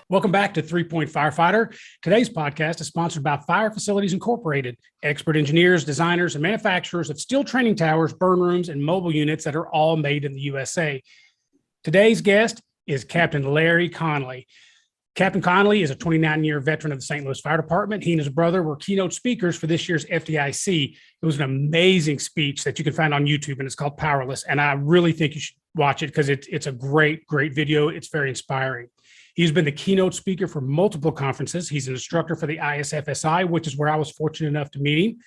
Welcome back to 3-Point Firefighter. Today's podcast is sponsored by Fire Facilities Incorporated, expert engineers, designers, and manufacturers of steel training towers, burn rooms, and mobile units that are all made in the USA. Today's guest is Captain Larry Conley. Captain Conley is a 29-year veteran of the St. Louis Fire Department. He and his brother were keynote speakers for this year's FDIC. It was an amazing speech that you can find on YouTube, and it's called Powerless. And I really think you should watch it because it's a great video. It's very inspiring. He's been the keynote speaker for multiple conferences. He's an instructor for the ISFSI, which is where I was fortunate enough to meet him.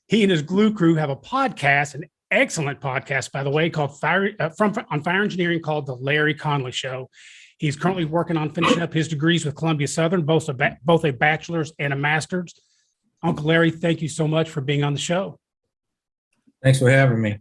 He and his glue crew have a podcast, an excellent podcast, by the way, called on fire engineering called The Larry Conley Show. He's currently working on finishing up his degrees with Columbia Southern, both a bachelor's and a master's. Uncle Larry, thank you so much for being on the show. Thanks for having me.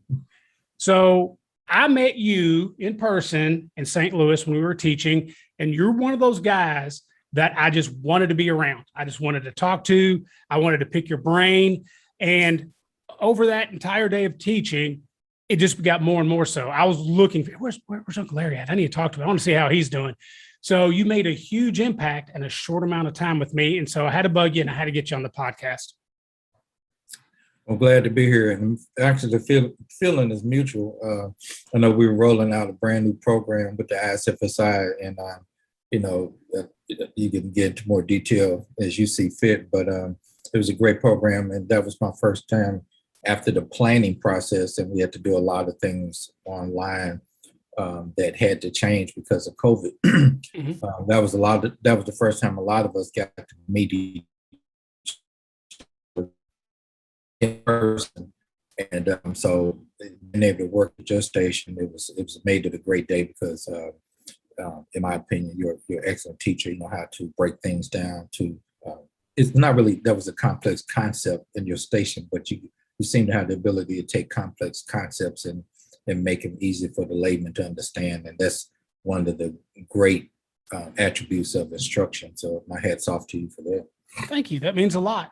So I met you in person in St. Louis when we were teaching, and you're one of those guys that I just wanted to be around. I just wanted to talk to. I wanted to pick your brain. And over that entire day of teaching, it just got more and more so. I was looking for, where's Uncle Larry at? I need to talk to him. I want to see how he's doing. So you made a huge impact in a short amount of time with me. And so I had to bug you and I had to get you on the podcast. I'm glad to be here. And actually, the feeling is mutual. I know we were rolling out a brand new program with the ISFSI, and you can get into more detail as you see fit. But it was a great program, and that was my first time after the planning process, and we had to do a lot of things online that had to change because of COVID. Mm-hmm. That was the first time a lot of us got to meet each in person, and so being able to work at your station, it was made it a great day because, in my opinion, you're an excellent teacher. You know how to break things down. It's not really that was a complex concept in your station, but you seem to have the ability to take complex concepts and make them easy for the layman to understand, and that's one of the great attributes of instruction. So my hat's off to you for that. Thank you. That means a lot.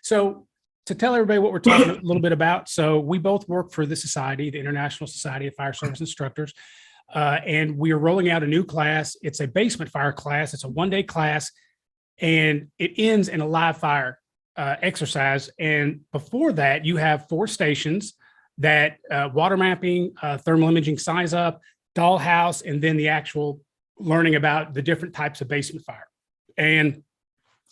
So to tell everybody what we're talking a little bit about, so we both work for the society, the International Society of Fire Service Instructors, and we are rolling out a new class. It's a basement fire class. It's a one-day class, and it ends in a live fire exercise. And before that, you have 4 stations that water mapping, thermal imaging, size up, dollhouse, and then the actual learning about the different types of basement fire. And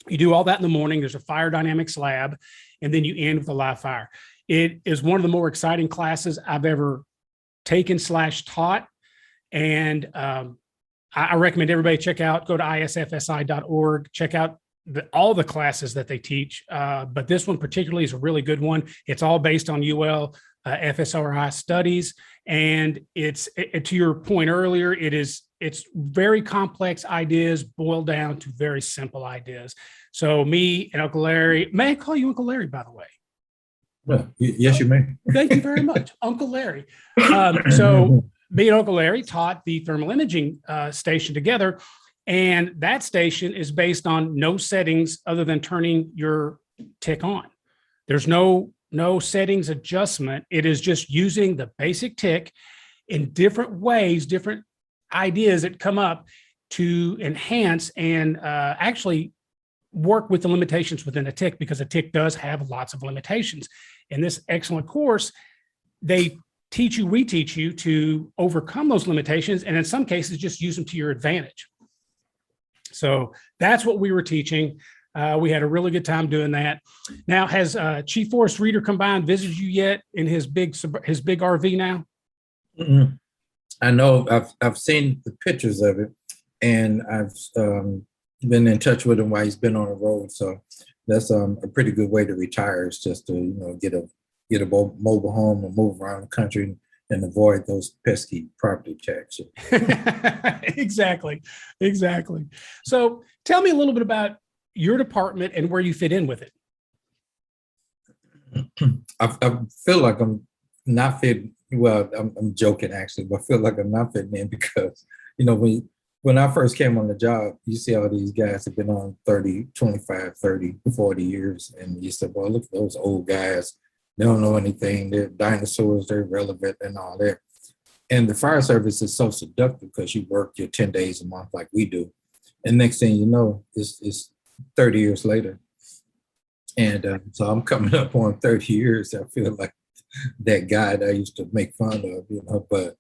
you do all that in the morning. There's a fire dynamics lab, and then you end with a live fire. It is one of the more exciting classes I've ever taken / taught. And I recommend everybody go to isfsi.org, check out all the classes that they teach. But this one particularly is a really good one. It's all based on UL FSRI studies. And it's to your point earlier, it's very complex ideas boiled down to very simple ideas. So me and Uncle Larry, may I call you Uncle Larry, by the way? Well, yes, you may. Thank you very much, Uncle Larry. So me and Uncle Larry taught the thermal imaging station together. And that station is based on no settings other than turning your tick on. There's no settings adjustment. It is just using the basic tick in different ways, different ideas that come up to enhance and actually work with the limitations within a tick, because a tick does have lots of limitations. In this excellent course, we teach you to overcome those limitations, and in some cases, just use them to your advantage. So that's what we were teaching. We had a really good time doing that. Now, has Chief Forest Reader come by and visited you yet in his big RV now? Mm-hmm. I know I've seen the pictures of it, and I've been in touch with him while he's been on the road. So that's a pretty good way to retire, is just to get a mobile home and move around the country and avoid those pesky property taxes. Exactly. So tell me a little bit about your department and where you fit in with it. I feel like I'm not fit. Well, I'm joking actually, but I feel like I'm not fitting in because, when I first came on the job, you see all these guys have been on 30, 25, 30, 40 years. And you said, well, look at those old guys. They don't know anything. They're dinosaurs. They're irrelevant and all that. And the fire service is so seductive because you work your 10 days a month like we do. And next thing you know, it's 30 years later. And so I'm coming up on 30 years. I feel like that guy that I used to make fun of, but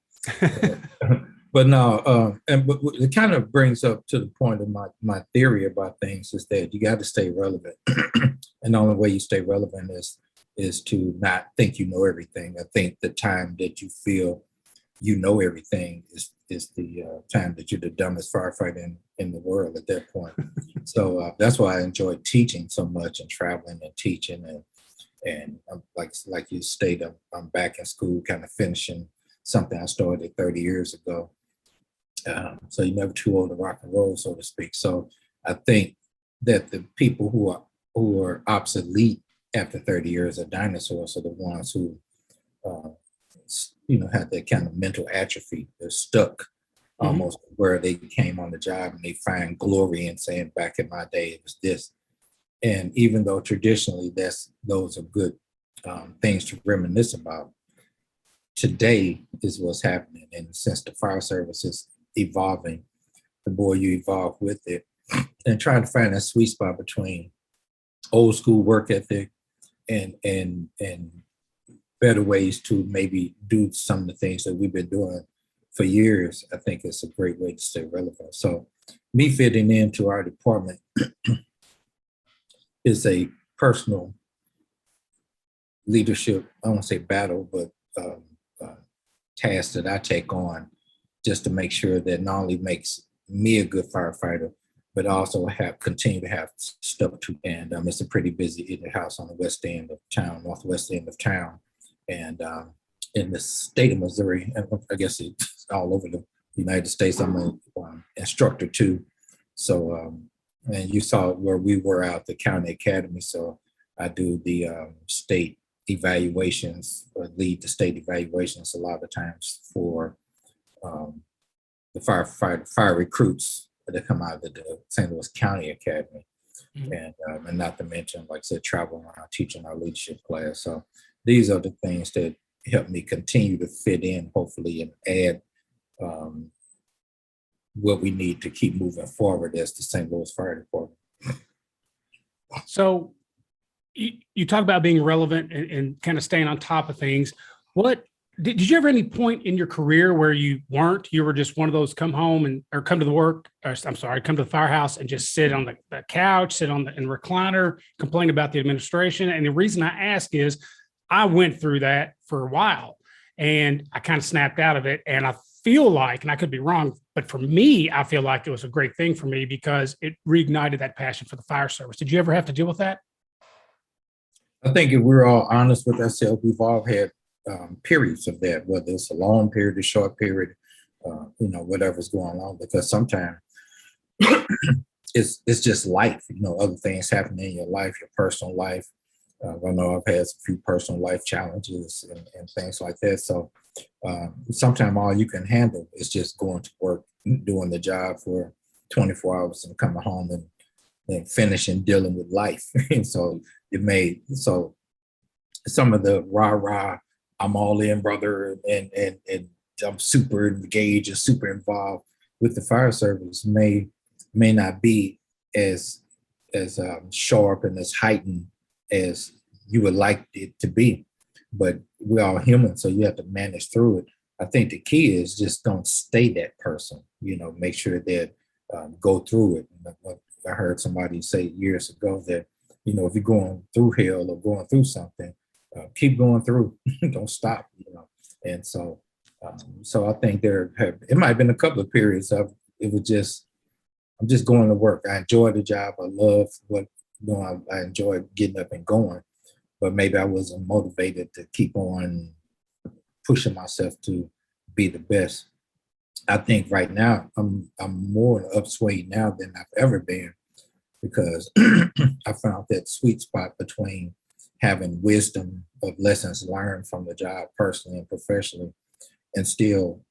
but no, but it kind of brings up to the point of my theory about things is that you got to stay relevant. And the only way you stay relevant is to not think you know everything. I think the time that you feel you know everything is the time that you're the dumbest firefighter in the world at that point. So that's why I enjoy teaching so much and traveling and teaching and like you stated, I'm back in school, kind of finishing something I started 30 years ago. So you're never too old to rock and roll, so to speak. So I think that the people who are obsolete after 30 years are dinosaurs are the ones who have that kind of mental atrophy. They're stuck almost where they came on the job, and they find glory in saying, back in my day, it was this. And even though traditionally those are good things to reminisce about, today is what's happening. And since the fire service is evolving, the more you evolve with it and try to find a sweet spot between old school work ethic and better ways to maybe do some of the things that we've been doing for years, I think it's a great way to stay relevant. So me fitting into our department is a personal leadership, I won't say battle, but task that I take on just to make sure that not only makes me a good firefighter, but also continue to have stuff to. And it's a pretty busy house on the west end of town, northwest end of town. And in the state of Missouri, and I guess it's all over the United States, I'm an instructor too. So, and you saw where we were out the county academy. So I do the state evaluations, or lead the state evaluations a lot of times for the fire recruits that come out of the St. Louis County Academy. And not to mention, like I said, traveling around teaching our leadership class. So these are the things that help me continue to fit in, hopefully, and add what we need to keep moving forward as the St. Louis Fire Department. So you talk about being relevant and kind of staying on top of things. What did you ever any point in your career where you weren't? You were just one of those come home or come to the firehouse and just sit on the couch, sit on the recliner, complain about the administration. And the reason I ask is I went through that for a while and I kind of snapped out of it. And I feel like, and I could be wrong, but for me, I feel like it was a great thing for me because it reignited that passion for the fire service. Did you ever have to deal with that? I think if we're all honest with ourselves, we've all had periods of that, whether it's a long period, a short period, whatever's going on, because sometimes it's just life, other things happen in your life, your personal life. I know I've had a few personal life challenges and things like that. So sometimes all you can handle is just going to work, doing the job for 24 hours and coming home and finishing dealing with life. And so so some of the rah, I'm all in, brother, and I'm super engaged and super involved with the fire service may not be as sharp and as heightened as you would like it to be, but we're all human, so you have to manage through it. I think the key is just don't stay that person, make sure that go through it. I heard somebody say years ago that, if you're going through hell or going through something, keep going through, don't stop, And so I think it might have been a couple of periods of I'm just going to work. I enjoy the job. I love I enjoy getting up and going, but maybe I wasn't motivated to keep on pushing myself to be the best. I think right now I'm more in an upswing now than I've ever been, because I found that sweet spot between having wisdom of lessons learned from the job personally and professionally, and still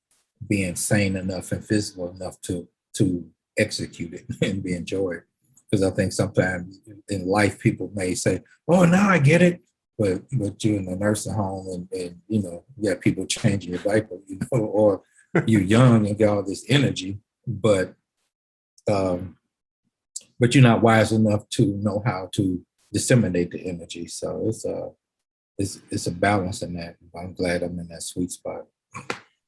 being sane enough and physical enough to execute it and be enjoyed. Because I think sometimes in life people may say, "Oh, now I get it," but you're in a nursing home and you got people changing your diaper, or you're young and got all this energy, but but you're not wise enough to know how to disseminate the energy. So it's a balance in that. I'm glad I'm in that sweet spot.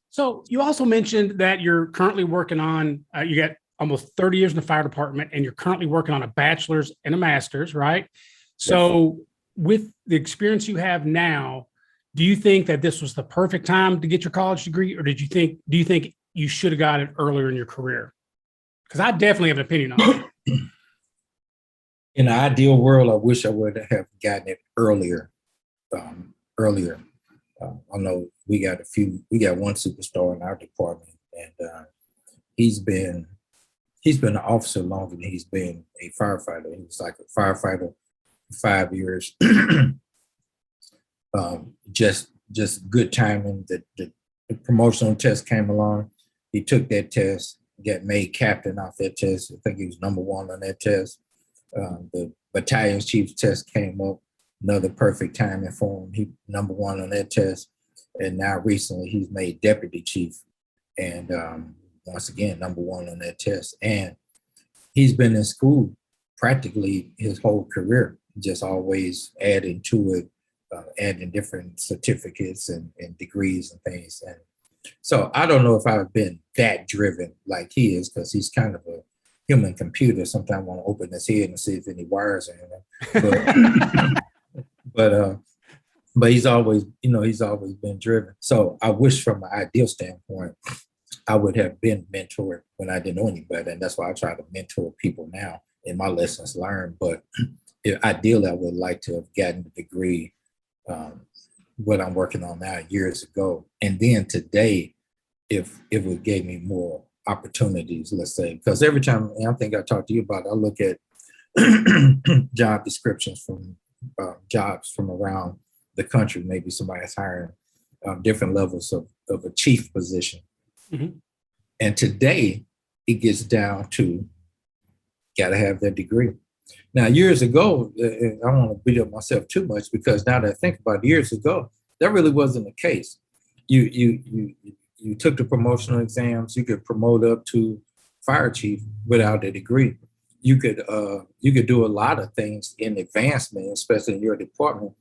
So you also mentioned that you're currently working on, you got almost 30 years in the fire department, and you're currently working on a bachelor's and a master's, right? So with the experience you have now, do you think that this was the perfect time to get your college degree, or do you think you should have got it earlier in your career? Because I definitely have an opinion on it. In the ideal world, I wish I would have gotten it earlier. I know we got one superstar in our department, and he's been an officer longer than he's been a firefighter. He was like a firefighter for 5 years. Just good timing. The promotional test came along. He took that test, got made captain off that test. I think he was #1 on that test. The battalion chief's test came up, another perfect timing for him. He #1 on that test. And now recently he's made deputy chief, and once again, #1 on that test. And he's been in school practically his whole career, just always adding to it, adding different certificates and degrees and things. And so I don't know if I've been that driven like he is, because he's kind of a human computer. Sometimes I want to open his head and see if any wires are in it. But he's always been driven. So I wish from an ideal standpoint, I would have been mentored when I didn't know any better. And that's why I try to mentor people now in my lessons learned. But ideally, I would like to have gotten the degree, what I'm working on now, years ago. And then today, if it would gave me more opportunities, let's say, because every time, and I think I talked to you about it, I look at job descriptions from jobs from around the country. Maybe somebody's hiring different levels of a chief position. Mm-hmm. And today it gets down to got to have that degree. Now, years ago, I don't want to beat up myself too much, because now that I think about it, years ago, that really wasn't the case. You took the promotional exams, you could promote up to fire chief without a degree. You could do a lot of things in advancement, especially in your department,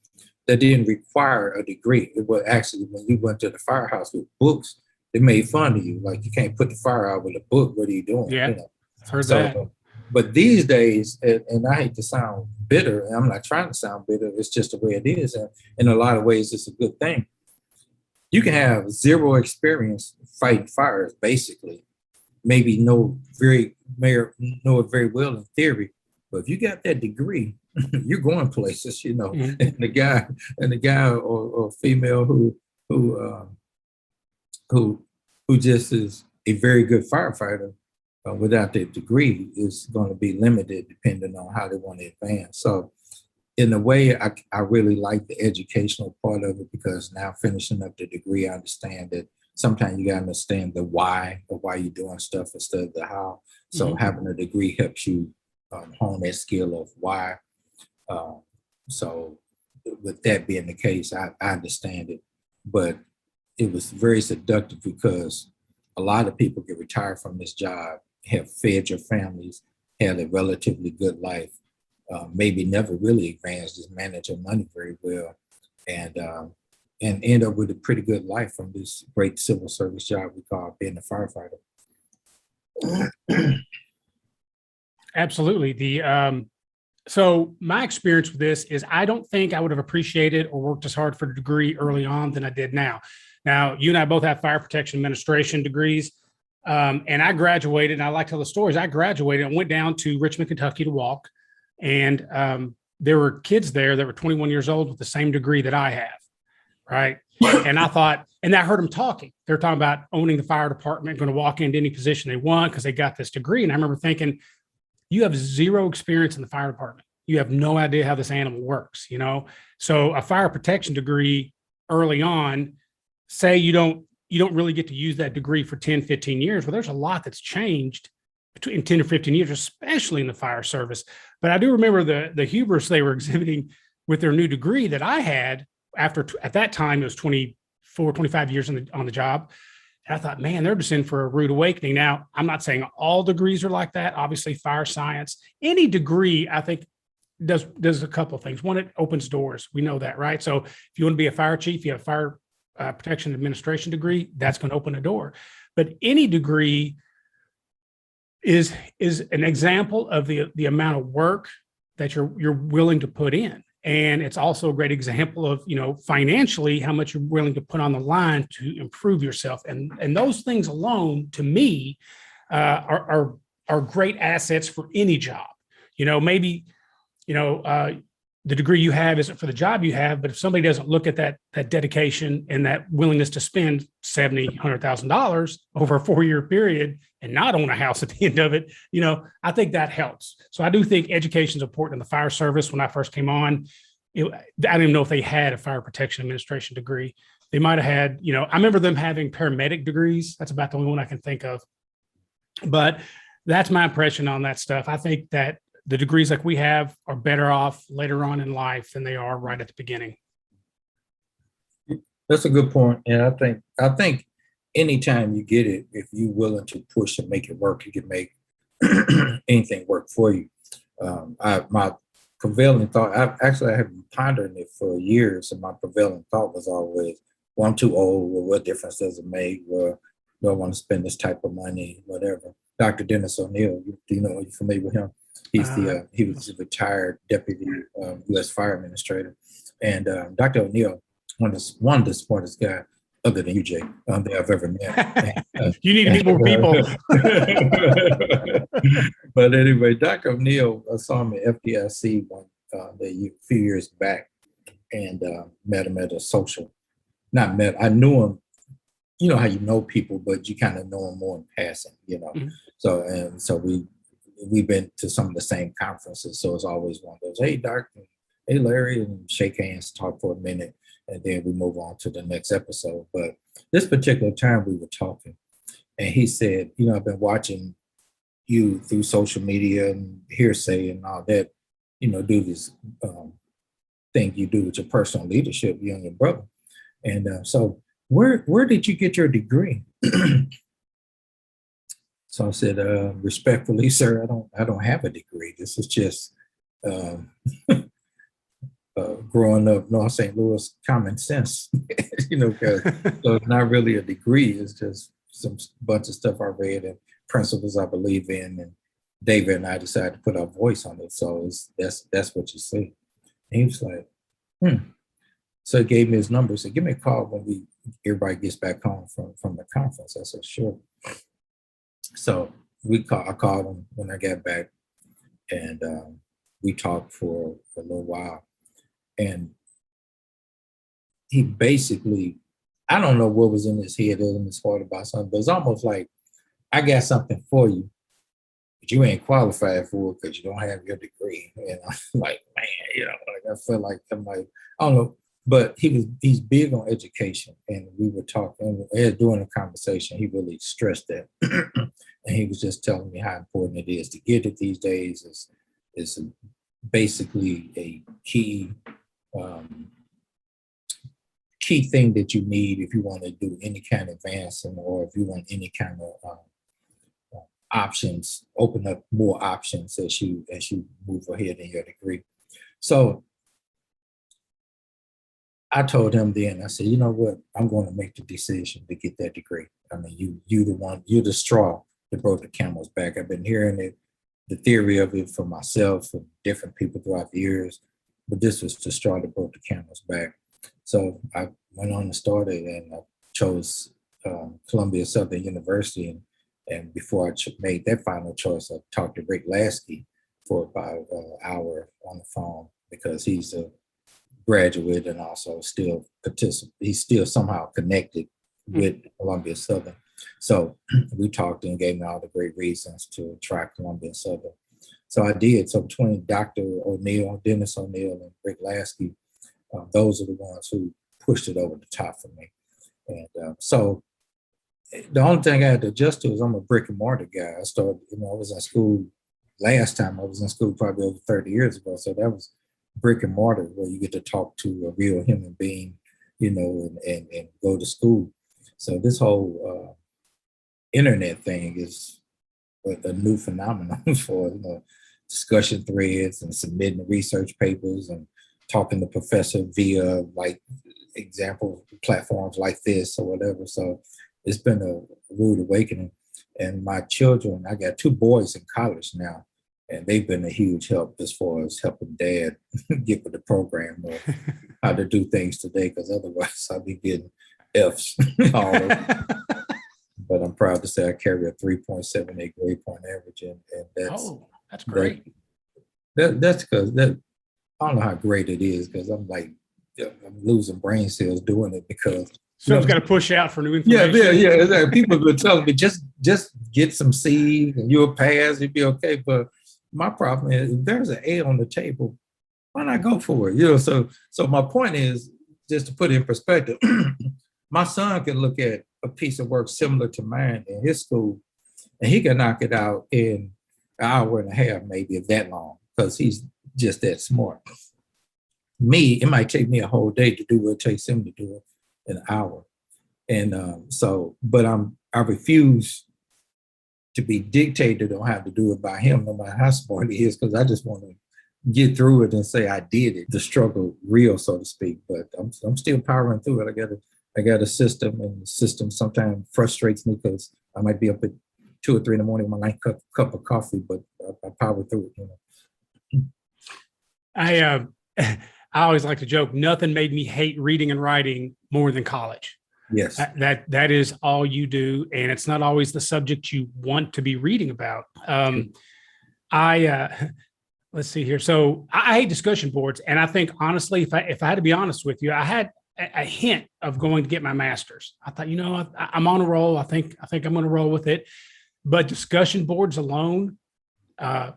that didn't require a degree. It was actually, when you went to the firehouse with books, they made fun of you. Like, you can't put the fire out with a book. What are you doing? Yeah, heard so, that. But these days, and I hate to sound bitter, and I'm not trying to sound bitter, it's just the way it is. And in a lot of ways, it's a good thing. You can have zero experience fighting fires, basically. Maybe know it very well in theory, but if you got that degree, you're going places, Mm-hmm. And the guy or female who just is a very good firefighter without their degree is going to be limited depending on how they want to advance. So in a way, I really like the educational part of it, because now finishing up the degree, I understand that sometimes you got to understand the why of why you're doing stuff instead of the how. So mm-hmm. having a degree helps you hone that skill of why. So with that being the case, I understand it, but it was very seductive, because a lot of people get retired from this job, have fed your families, had a relatively good life, maybe never really advanced, just manage your money very well, and end up with a pretty good life from this great civil service job we call being a firefighter. Absolutely. So my experience with this is I don't think I would have appreciated or worked as hard for a degree early on than I did now. Now, you and I both have fire protection administration degrees, and I graduated, and I like to tell the stories. I graduated and went down to Richmond, Kentucky to walk, and there were kids there that were 21 years old with the same degree that I have, right? And I thought, and I heard them talking. They're talking about owning the fire department, going to walk into any position they want because they got this degree. And I remember thinking, you have zero experience in the fire department. You have no idea how this animal works, So a fire protection degree early on, say you don't really get to use that degree for 10, 15 years. Well, there's a lot that's changed between 10 or 15 years, especially in the fire service. But I do remember the hubris they were exhibiting with their new degree that I had at that time, it was 24, 25 years on the job. And I thought, man, they're just in for a rude awakening. Now, I'm not saying all degrees are like that. Obviously, fire science, any degree, I think, does a couple of things. One, it opens doors. We know that, right? So if you want to be a fire chief, you have a fire protection administration degree, that's going to open a door. But any degree is an example of the amount of work that you're willing to put in. And it's also a great example of, financially, how much you're willing to put on the line to improve yourself. And those things alone, to me, are great assets for any job. Maybe, the degree you have isn't for the job you have, but if somebody doesn't look at that dedication and that willingness to spend $70,000, $100,000 over a 4-year period and not own a house at the end of it, I think that helps. So I do think education is important in the fire service. When I first came on, I didn't even know if they had a fire protection administration degree. They might have had, I remember them having paramedic degrees. That's about the only one I can think of. But that's my impression on that stuff. I think that the degrees like we have are better off later on in life than they are right at the beginning. That's a good point. And I think anytime you get it, if you're willing to push and make it work, you can make anything work for you. My prevailing thought, I have been pondering it for years, and my prevailing thought was always, well, I'm too old. Well, what difference does it make? Well, do I want to spend this type of money, whatever. Dr. Dennis O'Neill, are you familiar with him? He was a retired deputy U.S. fire administrator, and Dr. O'Neill, one of the smartest guys, other than you, Jay, that I've ever met. You need to meet more people. But anyway, Dr. O'Neill, I saw him at FDIC a few years back, and met him at a social. I knew him. You know how you know people, but you kind of know them more in passing. Mm-hmm. So we've been to some of the same conferences. So it's always one of those, hey, Doc, hey, Larry, and shake hands, talk for a minute, and then we move on to the next episode. But this particular time we were talking, and he said, I've been watching you through social media and hearsay and all that, do this thing you do with your personal leadership, you and your brother. And so where did you get your degree? So I said, respectfully, sir, I don't have a degree. This is just growing up North St. Louis common sense, because so it's not really a degree. It's just some bunch of stuff I read and principles I believe in. And David and I decided to put our voice on it. So that's what you see. And he was like, So he gave me his number. He said, give me a call when everybody gets back home from the conference. I said, sure. So I called him when I got back, and we talked for a little while. And he basically, I don't know what was in his head or in his heart about something, but it's almost like, I got something for you, but you ain't qualified for it because you don't have your degree. And I'm like, man, I feel like I don't know. But he's big on education, and we were talking, and during the conversation, he really stressed that. And he was just telling me how important it is to get it these days. Is basically a key thing that you need if you want to do any kind of advancing, or if you want any kind of options, open up more options as you move ahead in your degree. So I told him then, I said, you know what, I'm going to make the decision to get that degree. I mean, you're the straw that broke the camel's back. I've been hearing the theory of it for myself and different people throughout the years, but this was the straw that broke the camel's back. So I went on and started, and I chose Columbia Southern University. And before I made that final choice, I talked to Rick Lasky for about an hour on the phone, because he's a graduate and also still he's still somehow connected with Columbia Southern. So we talked and gave me all the great reasons to try Columbia Southern. So I did. So between Dr. O'Neill, Dennis O'Neill, and Rick Lasky, those are the ones who pushed it over the top for me. And so the only thing I had to adjust to is I'm a brick and mortar guy. I started, I was in school last time. I was in school probably over 30 years ago. So that was brick and mortar, where you get to talk to a real human being, and go to school. So this whole internet thing is a new phenomenon for discussion threads and submitting research papers and talking to professor via like example platforms like this or whatever. So it's been a rude awakening. And my children, I got 2 boys in college now, and they've been a huge help as far as helping dad get with the program or how to do things today, because otherwise I'll be getting F's all over. But I'm proud to say I carry a 3.78 grade point average, and that's great. That's because I don't know how great it is, because I'm losing brain cells doing it because Someone's got to push out for new information. Yeah. Exactly. People have been telling me just get some seed and you'll pass, you'll be okay. But my problem is, if there's an A on the table, why not go for it? So my point is, just to put it in perspective, my son can look at a piece of work similar to mine in his school, and he can knock it out in an hour and a half, maybe, if that long, because he's just that smart. Me, it might take me a whole day to do what it takes him to do it in an hour. And but I refuse to be dictated on how to do it by him, no matter how smart he is, because I just want to get through it and say I did it. The struggle real, so to speak. But I'm still powering through it. I got a system, and the system sometimes frustrates me because I might be up at 2 or 3 in the morning with my nice cup of coffee, but I power through it. I always like to joke, nothing made me hate reading and writing more than college. Yes. That is all you do. And it's not always the subject you want to be reading about. Let's see here. So I hate discussion boards. And I think, honestly, if I had to be honest with you, I had a hint of going to get my master's. I thought, I'm on a roll. I think I'm going to roll with it. But discussion boards alone,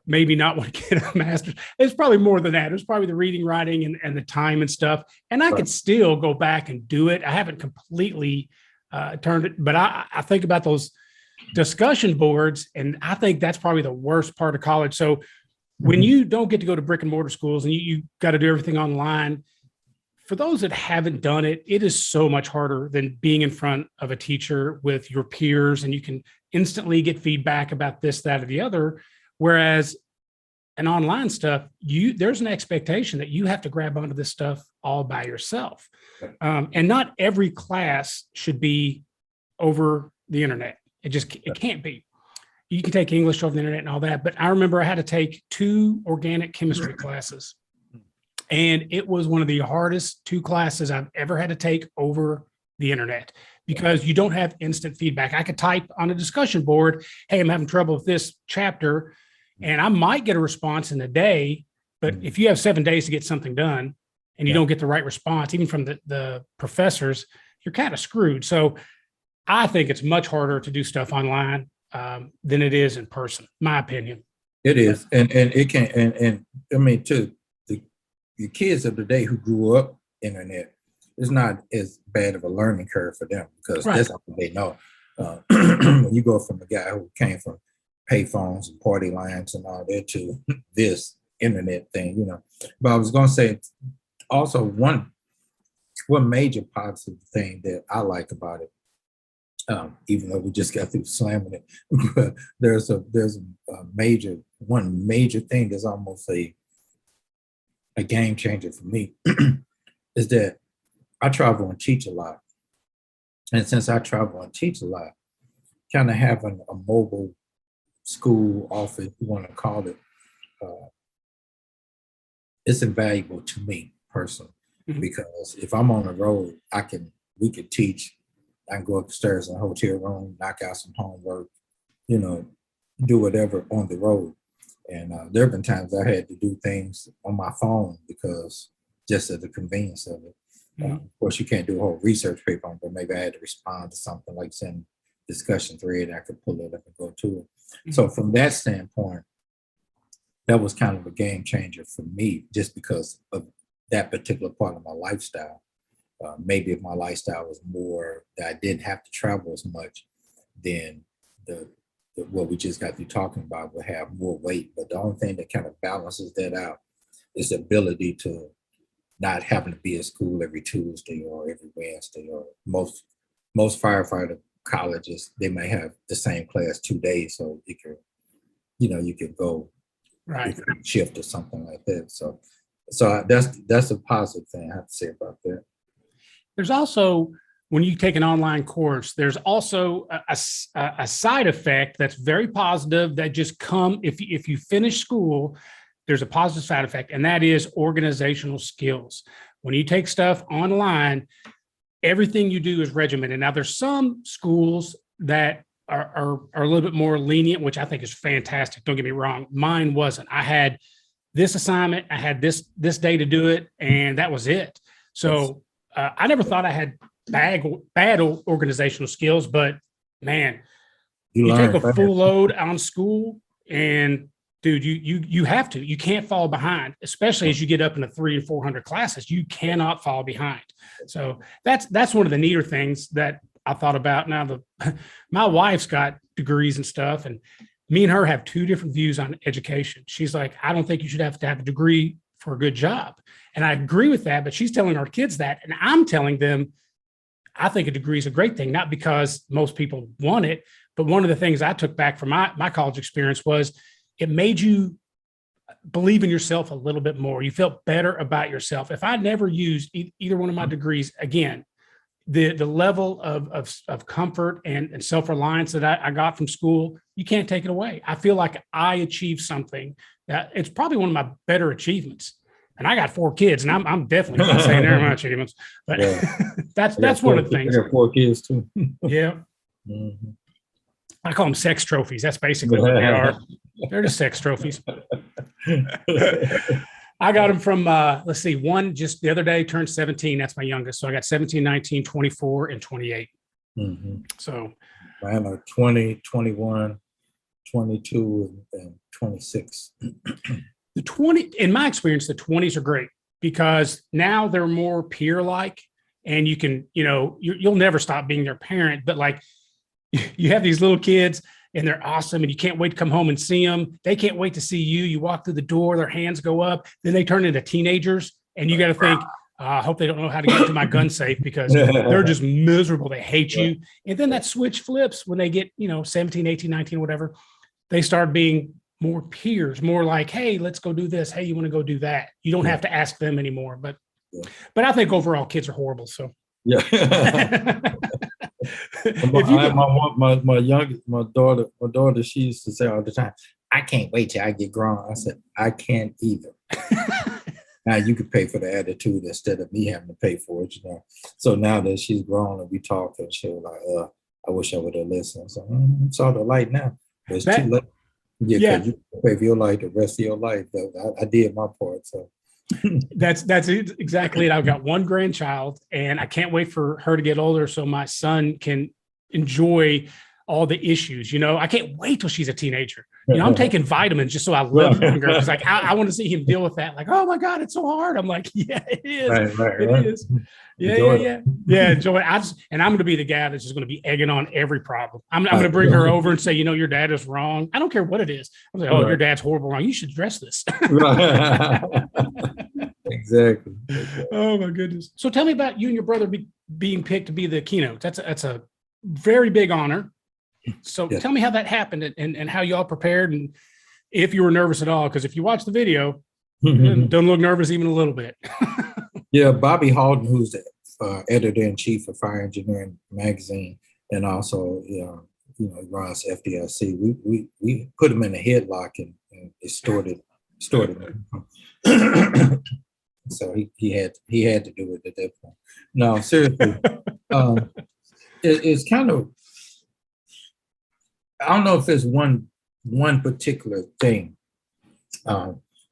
maybe not want to get a master's. It's probably more than that. It was probably the reading, writing, and the time and stuff. And I could still go back and do it. I haven't completely turned it, but I think about those discussion boards, and I think that's probably the worst part of college. So when you don't get to go to brick and mortar schools and you got to do everything online, for those that haven't done it, it is so much harder than being in front of a teacher with your peers, and you can instantly get feedback about this, that, or the other. Whereas an online stuff, there's an expectation that you have to grab onto this stuff all by yourself. And not every class should be over the internet. It can't be. You can take English over the internet and all that. But I remember I had to take 2 organic chemistry classes. And it was one of the hardest 2 classes I've ever had to take over the internet, because you don't have instant feedback. I could type on a discussion board, hey, I'm having trouble with this chapter, and I might get a response in a day. But if you have 7 days to get something done and you don't get the right response, even from the professors, you're kind of screwed. So I think it's much harder to do stuff online than it is in person, my opinion. It is. And it can, and I mean, too, the kids of the day who grew up internet, it's not as bad of a learning curve for them, because that's all they know. When you go from a guy who came from payphones and party lines and all that to this internet thing, But I was going to say also one major positive thing that I like about it, even though we just got through slamming it, but there's a major thing that's almost a game changer for me is that I travel and teach a lot. And since I travel and teach a lot, kind of having a mobile school office, if you want to call it, it's invaluable to me personally, because if I'm on the road, we could teach. I can go upstairs in a hotel room, knock out some homework, do whatever on the road. And there have been times I had to do things on my phone because just of the convenience of it. Of course, you can't do a whole research paper on, but maybe I had to respond to something like send discussion thread. I could pull it up and go to it. So from that standpoint, that was kind of a game changer for me, just because of that particular part of my lifestyle. Maybe if my lifestyle was more that I didn't have to travel as much, then what we just got through talking about would have more weight. But the only thing that kind of balances that out is the ability to not having to be at school every Tuesday or every Wednesday or most most firefighter colleges, they may have the same class 2 days, so you can, you can go Right. shift or something like that. So that's a positive thing I have to say about that. There's also, when you take an online course, there's also a side effect that's very positive that just if you finish school, there's a positive side effect, and that is organizational skills. When you take stuff online, everything you do is regimented. Now, there's some schools that are a little bit more lenient, which I think is fantastic. Don't get me wrong. Mine wasn't. I had this assignment, I had this day to do it, and that was it. So I never thought I had bad organizational skills, but man, you take a full load on school, and dude, you have to. You can't fall behind, especially as you get up into 300 and 400 classes. You cannot fall behind. So that's one of the neater things that I thought about. Now, my wife's got degrees and stuff, and me and her have two different views on education. She's like, I don't think you should have to have a degree for a good job. And I agree with that, but she's telling our kids that. And I'm telling them, I think a degree is a great thing, not because most people want it, but one of the things I took back from my college experience was it made you believe in yourself a little bit more. You felt better about yourself. If I never used either one of my degrees, again, the level of comfort and self-reliance that I got from school, you can't take it away. I feel like I achieved something that it's probably one of my better achievements. And I got 4 kids, and I'm definitely not saying they're my achievements, but that's one of the things. I got 4 kids too. Yeah. Mm-hmm. I call them sex trophies. That's basically what they are. They're just sex trophies. I got them from, let's see, one just the other day turned 17. That's my youngest. So I got 17, 19, 24, and 28. Mm-hmm. So mine are 20, 21, 22, and 26. The 20, in my experience, the 20s are great because now they're more peer-like, and you can, you'll never stop being their parent, but like you have these little kids and they're awesome and you can't wait to come home and see them. They can't wait to see you. You walk through the door, their hands go up, then they turn into teenagers, and you got to think, I hope they don't know how to get to my gun safe because they're just miserable. They hate you. And then that switch flips when they get, 17, 18, 19, whatever. They start being more peers, more like, hey, let's go do this. Hey, you want to go do that? You don't have to ask them anymore. But I think overall kids are horrible. So yeah. My daughter, she used to say all the time, I can't wait till I get grown. I said, I can't either. Now you could pay for the attitude instead of me having to pay for it, So now that she's grown and we talk, and she was like, I wish I would have listened. So saw the light now. But it's too late. Yeah, because you can pay for your life the rest of your life. I did my part. So that's exactly it. I've got one grandchild, and I can't wait for her to get older so my son can enjoy all the issues. I can't wait till she's a teenager. I'm taking vitamins just so I live longer. It's like I want to see him deal with that. Like, oh my God, it's so hard. I'm like, yeah, it is. It is. Yeah. Enjoy it. And I'm going to be the guy that's just going to be egging on every problem. I'm going to bring her over and say, your dad is wrong. I don't care what it is. I'm like, your dad's horrible wrong. You should address this. Exactly. Oh my goodness. So tell me about you and your brother being picked to be the keynote. That's a very big honor. So tell me how that happened and how y'all prepared, and if you were nervous at all, because if you watch the video, don't look nervous even a little bit. Yeah, Bobby Holland, who's the editor-in-chief of Fire Engineering Magazine, and also runs FDIC. We put him in a headlock and extorted him. So he had to do it at that point. No, seriously, it's kind of, I don't know if there's one particular thing,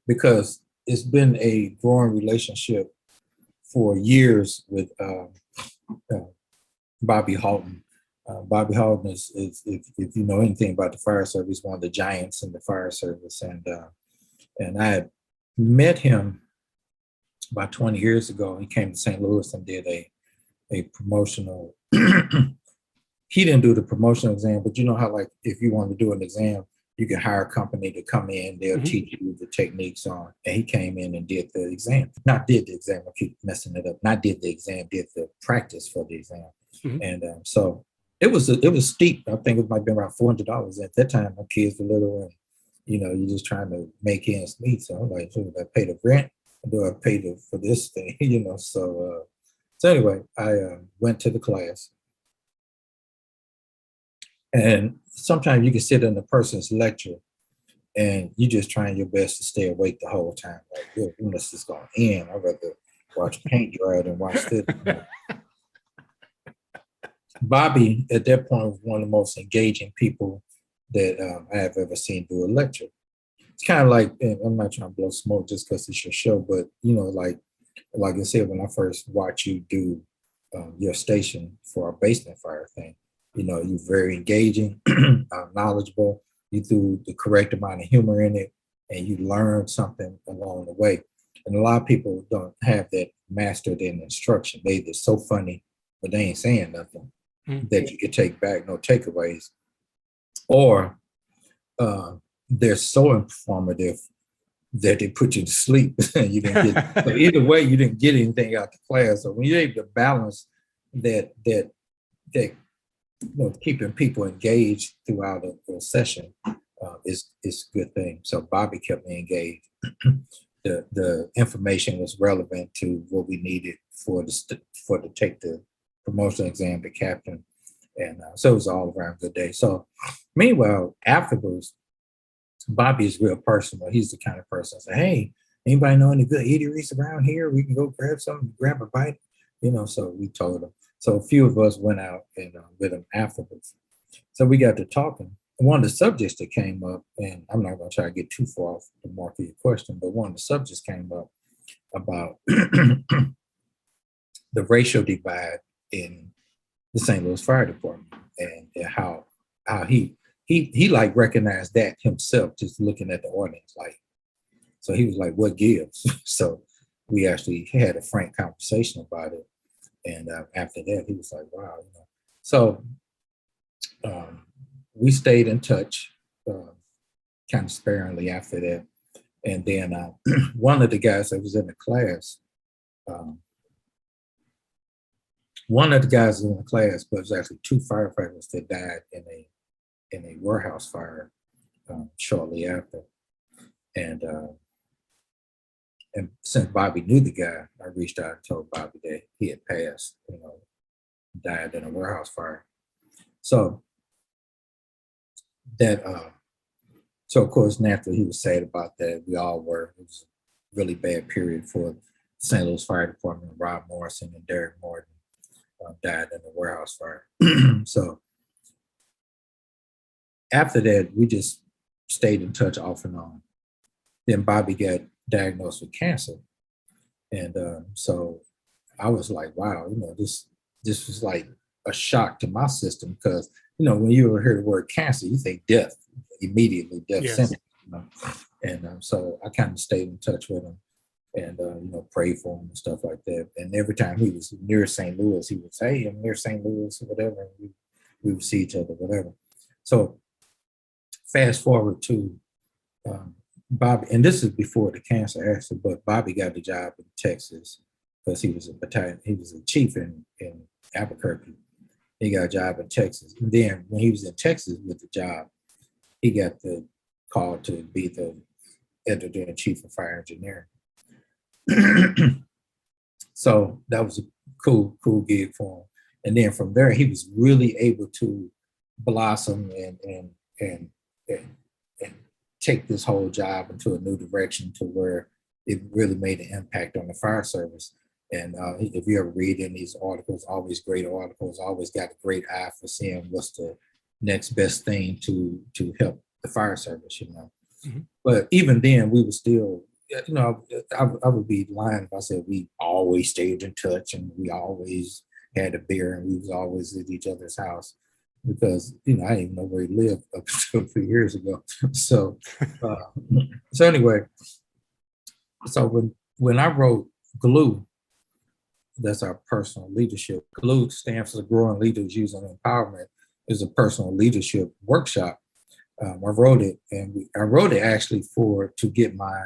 because it's been a growing relationship for years with Bobby Halton. Bobby Halton is if you know anything about the fire service, one of the giants in the fire service, and I had met him about 20 years ago. He came to St. Louis and did a promotional. He didn't do the promotional exam, but you know how, like, if you want to do an exam, you can hire a company to come in, they'll teach you the techniques on. And he came in and did the exam. Not did the exam, I keep messing it up. Not did the exam, did the practice for the exam. Mhm. And so it was steep. I think it might have been around $400 at that time. My kids were little, and you're just trying to make ends meet. So I'm like, should I pay the rent, or do I pay for this thing? So anyway, I went to the class, and sometimes you can sit in the person's lecture, and you just trying your best to stay awake the whole time. Like, good, when this is going to end, I'd rather watch paint dry than watch this. Bobby, at that point, was one of the most engaging people that I have ever seen do a lecture. It's kind of like, and I'm not trying to blow smoke just because it's your show, but like I said, when I first watched you do your station for our basement fire thing, you're very engaging, knowledgeable. You threw the correct amount of humor in it, and you learned something along the way. And a lot of people don't have that mastered in instruction. They're so funny, but they ain't saying nothing that you can take back, no takeaways, or they're so informative that they put you to sleep. You didn't get, so either way, you didn't get anything out the class. So when you're able to balance that keeping people engaged throughout a session is a good thing. So Bobby kept me engaged. The information was relevant to what we needed to take the promotional exam to captain, and so it was all around a good day. So meanwhile, afterwards, Bobby is real personal. He's the kind of person that say, "Hey, anybody know any good eateries around here? We can go grab something, grab a bite." So we told him. So a few of us went out and with him afterwards. So we got to talking. One of the subjects that came up, and I'm not going to try to get too far off the mark of your question, but one of the subjects came up about the racial divide in the St. Louis Fire Department, and how he like recognized that himself just looking at the audience. Like, so he was like, "What gives?" So we actually had a frank conversation about it, and after that, he was like, "Wow." So we stayed in touch, kind of sparingly after that, and then one of the guys that was in the class. One of the guys in the class, but it was actually two firefighters that died in a warehouse fire shortly after. And since Bobby knew the guy, I reached out and told Bobby that he had passed, died in a warehouse fire. So that, so of course, naturally, he was sad about that. We all were. It was a really bad period for the St. Louis Fire Department. Rob Morrison and Derek Morton died in the warehouse fire. So after that, we just stayed in touch off and on. Then Bobby got diagnosed with cancer. And so I was like, wow, this was like a shock to my system, because, when you hear the word cancer, you think death, immediately death sentence. And so I kind of stayed in touch with him and, prayed for him and stuff like that. And every time he was near St. Louis, he would say, "Hey, I'm near St. Louis," or whatever. And we would see each other, whatever. So fast forward to Bobby, and this is before the cancer accident, but Bobby got the job in Texas because he was a chief in Albuquerque. He got a job in Texas. And then when he was in Texas with the job, he got the call to be the editor-in-chief of fire engineering. So that was a cool gig for him. And then from there, he was really able to blossom and take this whole job into a new direction, to where it really made an impact on the fire service. And if you ever read in these articles, always great articles, always got a great eye for seeing what's the next best thing to help the fire service, Mm-hmm. But even then, we were still, I would be lying if I said we always stayed in touch and we always had a beer and we was always at each other's house, because I didn't even know where he lived up until a few years ago. So anyway, so when I wrote GLUE, that's our personal leadership. GLUE stands for Growing Leaders Using Empowerment. Is a personal leadership workshop. I wrote it, and I wrote it actually to get my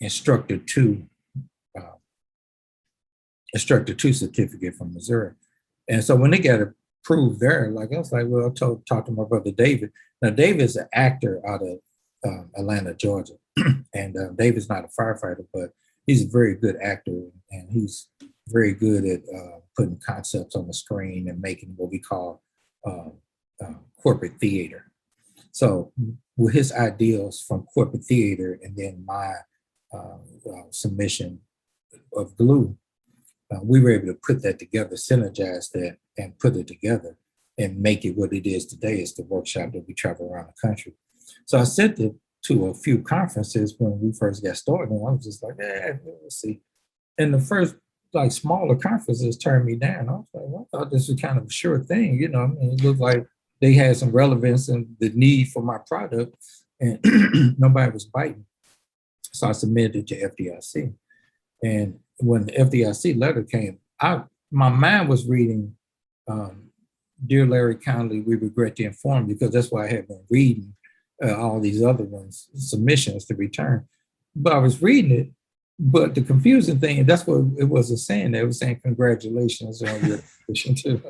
instructor two certificate from Missouri. And so when they got approved there, like I was like, well, talk to my brother David. Now David's an actor out of Atlanta, Georgia, and David's not a firefighter, but he's a very good actor, and he's very good at putting concepts on the screen and making what we call corporate theater. So with his ideals from corporate theater and then my submission of glue, we were able to put that together, synergize that, and put it together and make it what it is today. It's the workshop that we travel around the country. So I sent it to a few conferences when we first got started, and I was just like, we'll see. And the first like smaller conferences turned me down. I was like, well, I thought this was kind of a sure thing, you know. I mean, it looked like they had some relevance and the need for my product, and nobody was biting. So I submitted it to FDIC. And when the FDIC letter came, my mind was reading, Dear Larry Conley, we regret to inform, because that's why I had been reading all these other ones, submissions to return. But I was reading it, but the confusing thing, and that's what it wasn't saying. It was saying congratulations on your submission too.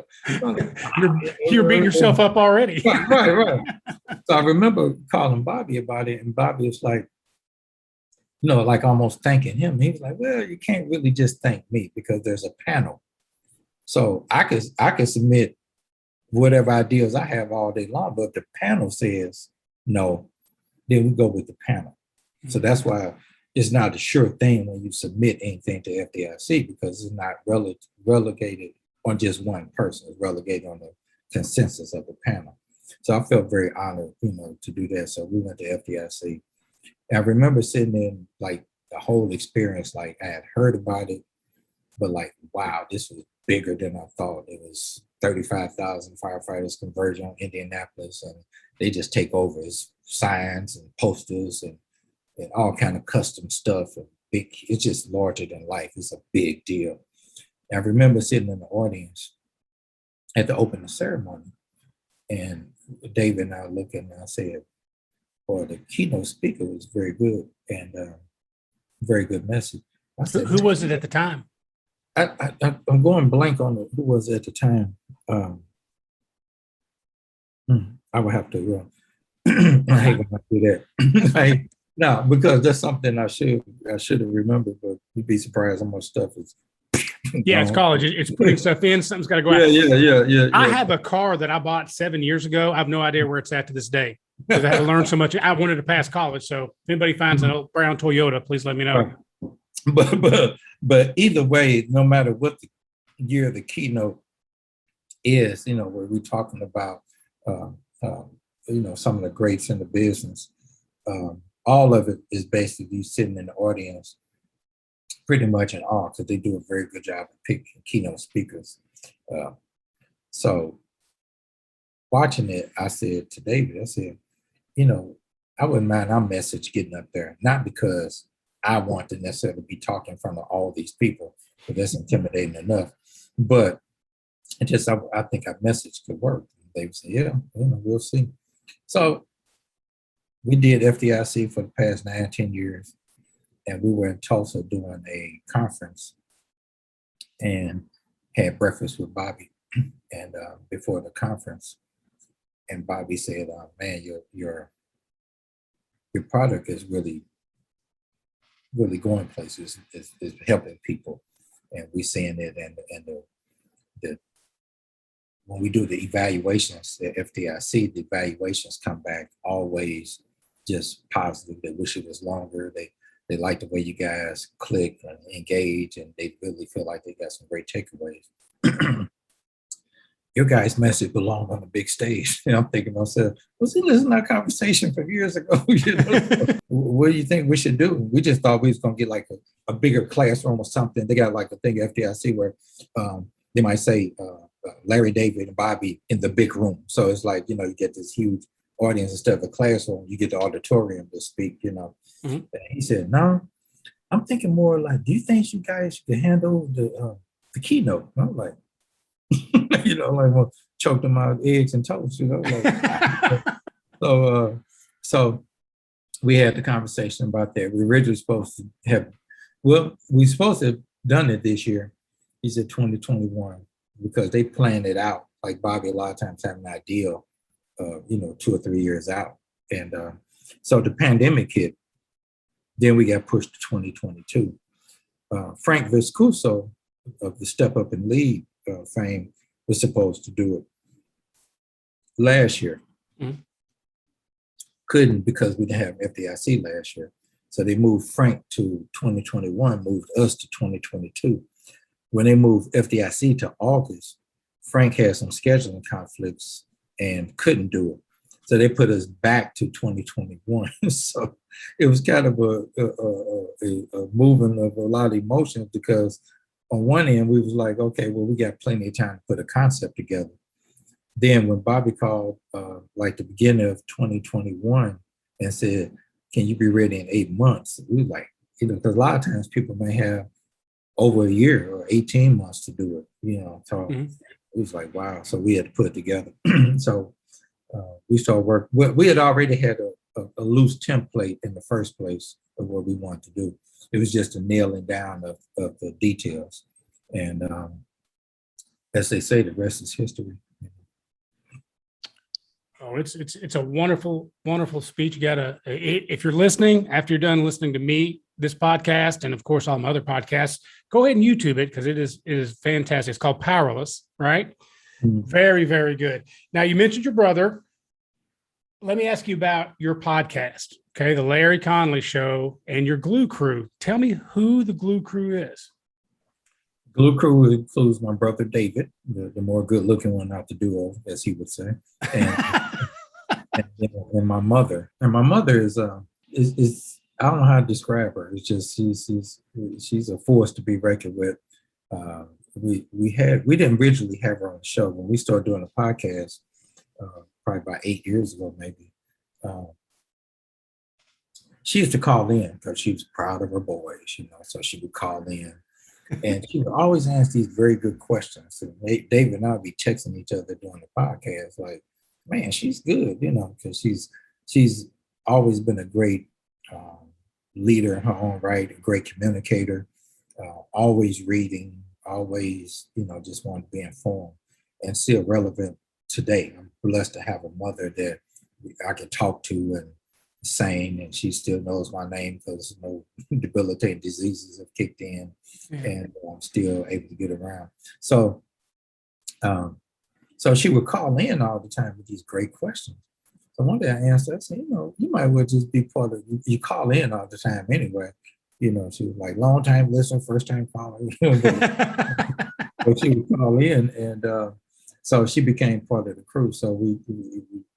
You're beating yourself up already. Right. So I remember calling Bobby about it, and Bobby was like, like almost thanking him. He was like, well, you can't really just thank me because there's a panel. So I could submit whatever ideas I have all day long, but if the panel says no, then we go with the panel. So that's why it's not a sure thing when you submit anything to FDIC, because it's not relegated on just one person. It's relegated on the consensus of the panel. So I felt very honored, to do that. So we went to FDIC. And I remember sitting in like the whole experience, like I had heard about it, but like, wow, this was bigger than I thought. It was 35,000 firefighters converging on Indianapolis, and they just take over as signs and posters and all kind of custom stuff. And it's just larger than life. It's a big deal. And I remember sitting in the audience at the opening ceremony, and David and I looking, and I said, "Boy, the keynote speaker was very good and very good message." I said, who was it at the time? I'm going blank on who was at the time. I would have to. I hate when I do that. No, because that's something I should have remembered, but you'd be surprised how much stuff is. Yeah, it's college. It's putting stuff in. Something's got to go out. Yeah. I have a car that I bought 7 years ago. I have no idea where it's at to this day, because I had to learn so much. I wanted to pass college. So if anybody finds an old brown Toyota, please let me know. But either way, no matter what the year of the keynote is, where we're talking about, some of the greats in the business, all of it is basically sitting in the audience pretty much in awe, because they do a very good job of picking keynote speakers. So watching it, I said to David, I wouldn't mind our message getting up there, not because I want to necessarily be talking in front of all these people, because that's intimidating enough, but it just, I think our message could work. They would say, yeah, we'll see. So we did FDIC for the past 9-10 years, and we were in Tulsa doing a conference and had breakfast with Bobby and before the conference. And Bobby said, man, your product is really going places, is helping people. And we're seeing it, and the when we do the evaluations at FDIC, the evaluations come back always just positive. They wish it was longer. They like the way you guys click and engage, and they really feel like they got some great takeaways. Your guys' message belonged on the big stage. And I'm thinking to myself, was he listening to our conversation from years ago? What do you think we should do? We just thought we was going to get like a bigger classroom or something. They got like a thing at FDIC where they might say Larry, David, and Bobby in the big room. So it's like, you get this huge audience instead of a classroom. You get the auditorium to speak, Mm-hmm. And he said, no, I'm thinking more like, do you think you guys can handle the keynote? And I'm like, choked them out eggs and toast, like, so we had the conversation about that. We originally supposed to have done it this year. He said 2021. because they plan it out. Like Bobby, a lot of times have an idea, 2 or 3 years out. And so the pandemic hit, then we got pushed to 2022. Frank Viscuso of the Step Up and Lead fame was supposed to do it last year. Mm-hmm. Couldn't because we didn't have FDIC last year. So they moved Frank to 2021, moved us to 2022. When they moved FDIC to August, Frank had some scheduling conflicts and couldn't do it. So they put us back to 2021. So it was kind of a movement of a lot of emotions, because on one end we was like, okay, well, we got plenty of time to put a concept together. Then when Bobby called like the beginning of 2021 and said, can you be ready in 8 months? We were like, because a lot of times people may have over a year or 18 months to do it, so it was like, wow. So we had to put it together. So we started work. We had already had a loose template in the first place of what we wanted to do. It was just a nailing down of the details. And as they say, the rest is history. Oh, it's a wonderful, wonderful speech. You gotta, if you're listening, after you're done listening to me, this podcast, and of course all my other podcasts, go ahead and YouTube it, because it is fantastic. It's called Powerless, right? Mm-hmm. Very, very good. Now, you mentioned your brother. Let me ask you about your podcast, okay? The Larry Conley Show and your Glue Crew. Tell me who the Glue Crew is. Glue Crew includes my brother David, the more good-looking one out the duo, as he would say, and my mother. And my mother is I don't know how to describe her. It's just she's a force to be reckoned with. We didn't originally have her on the show when we started doing a podcast, probably about 8 years ago, maybe. She used to call in because she was proud of her boys, so she would call in. And she would always ask these very good questions. And David and I would be texting each other during the podcast, like, man, she's good, because she's always been a great leader in her own right, a great communicator, always reading, always, just want to be informed and still relevant today. I'm blessed to have a mother that I can talk to and sane, and she still knows my name because no debilitating diseases have kicked in, and I'm still able to get around. So she would call in all the time with these great questions. So one day I asked her, I said, you might well just be part of, you call in all the time anyway. She was like, long time listener, first time caller. But she would call in, and so she became part of the crew. So we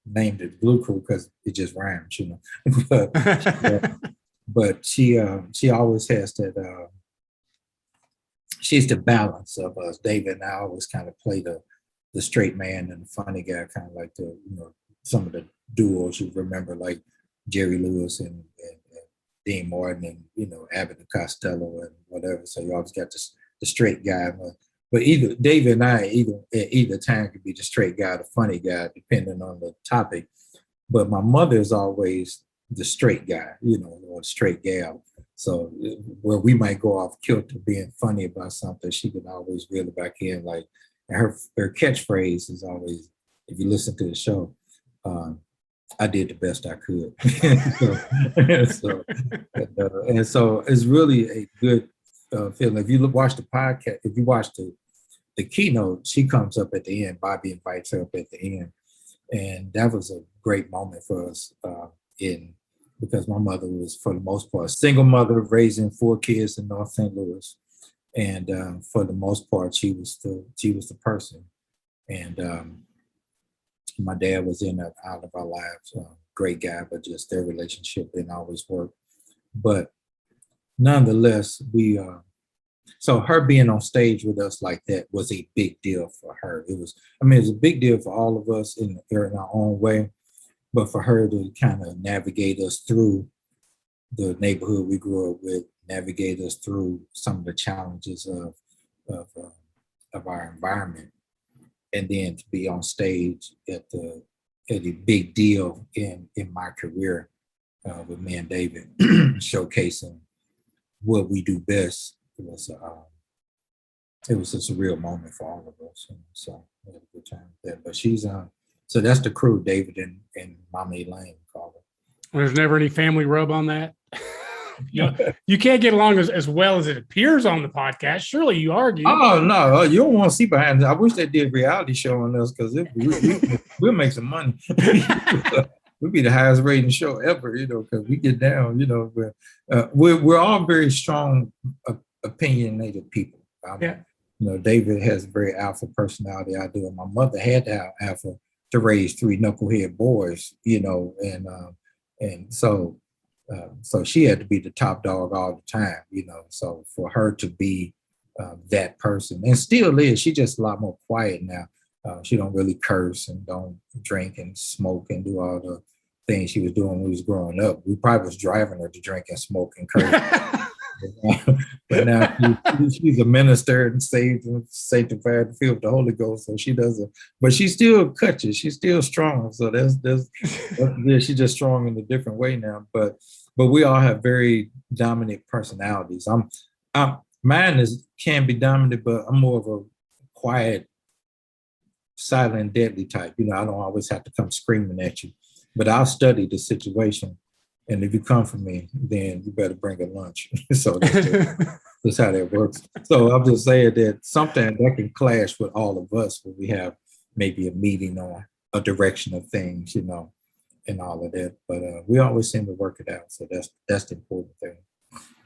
named it Glue Crew because it just rhymes, but she always has that. She's the balance of us. David and I always kind of play the straight man and the funny guy, kind of like some of the duos you remember, like Jerry Lewis and Dean Martin and Abbott and Costello and whatever. So you always got the straight guy. But either David and I, at either time, could be the straight guy, the funny guy, depending on the topic. But my mother is always the straight guy, or the straight gal. So where we might go off kilter being funny about something, she can always reel it back in. Like, and her catchphrase is always, if you listen to the show, I did the best I could. And so it's really a good feeling. If you watch the podcast, if you watch the keynote, she comes up at the end. Bobby invites her up at the end, and that was a great moment for us. Because my mother was, for the most part, a single mother raising 4 kids in North St. Louis, and for the most part, she was the person. And my dad was in and out of our lives, great guy, but just their relationship didn't always work. But nonetheless, so her being on stage with us like that was a big deal for her. It was a big deal for all of us in our own way, but for her to kind of navigate us through the neighborhood we grew up with, navigate us through some of the challenges of our environment, and then to be on stage at a big deal in my career with me and David, showcasing what we do best, was it was just a real moment for all of us. And so we had a good time there. But she's so that's the crew, David and Mama Elaine call her. There's never any family rub on that. You can't get along as well as it appears on the podcast. Surely you argue. Oh no, you don't want to see behind it. I wish they did a reality show on us because we'll make some money. We'll be the highest rating show ever, because we get down, we're all very strong, opinionated people. David has a very alpha personality. I do, and my mother had to have alpha to raise 3 knucklehead boys, and so she had to be the top dog all the time, So for her to be that person, and still is, she's just a lot more quiet now. She don't really curse and don't drink and smoke and do all the things she was doing when we was growing up. We probably was driving her to drink and smoke and curse. But now she's a minister and saved and sanctified, filled with the Holy Ghost. So she doesn't, but she's still cutchy. She's still strong. So she's just strong in a different way now. But we all have very dominant personalities. Mine can be dominant, but I'm more of a quiet, silent, deadly type. I don't always have to come screaming at you, but I'll study the situation. And if you come for me, then you better bring a lunch. So that's how that works. So I'm just saying that sometimes that can clash with all of us when we have maybe a meeting on a direction of things, and all of that. But we always seem to work it out. So that's the important thing.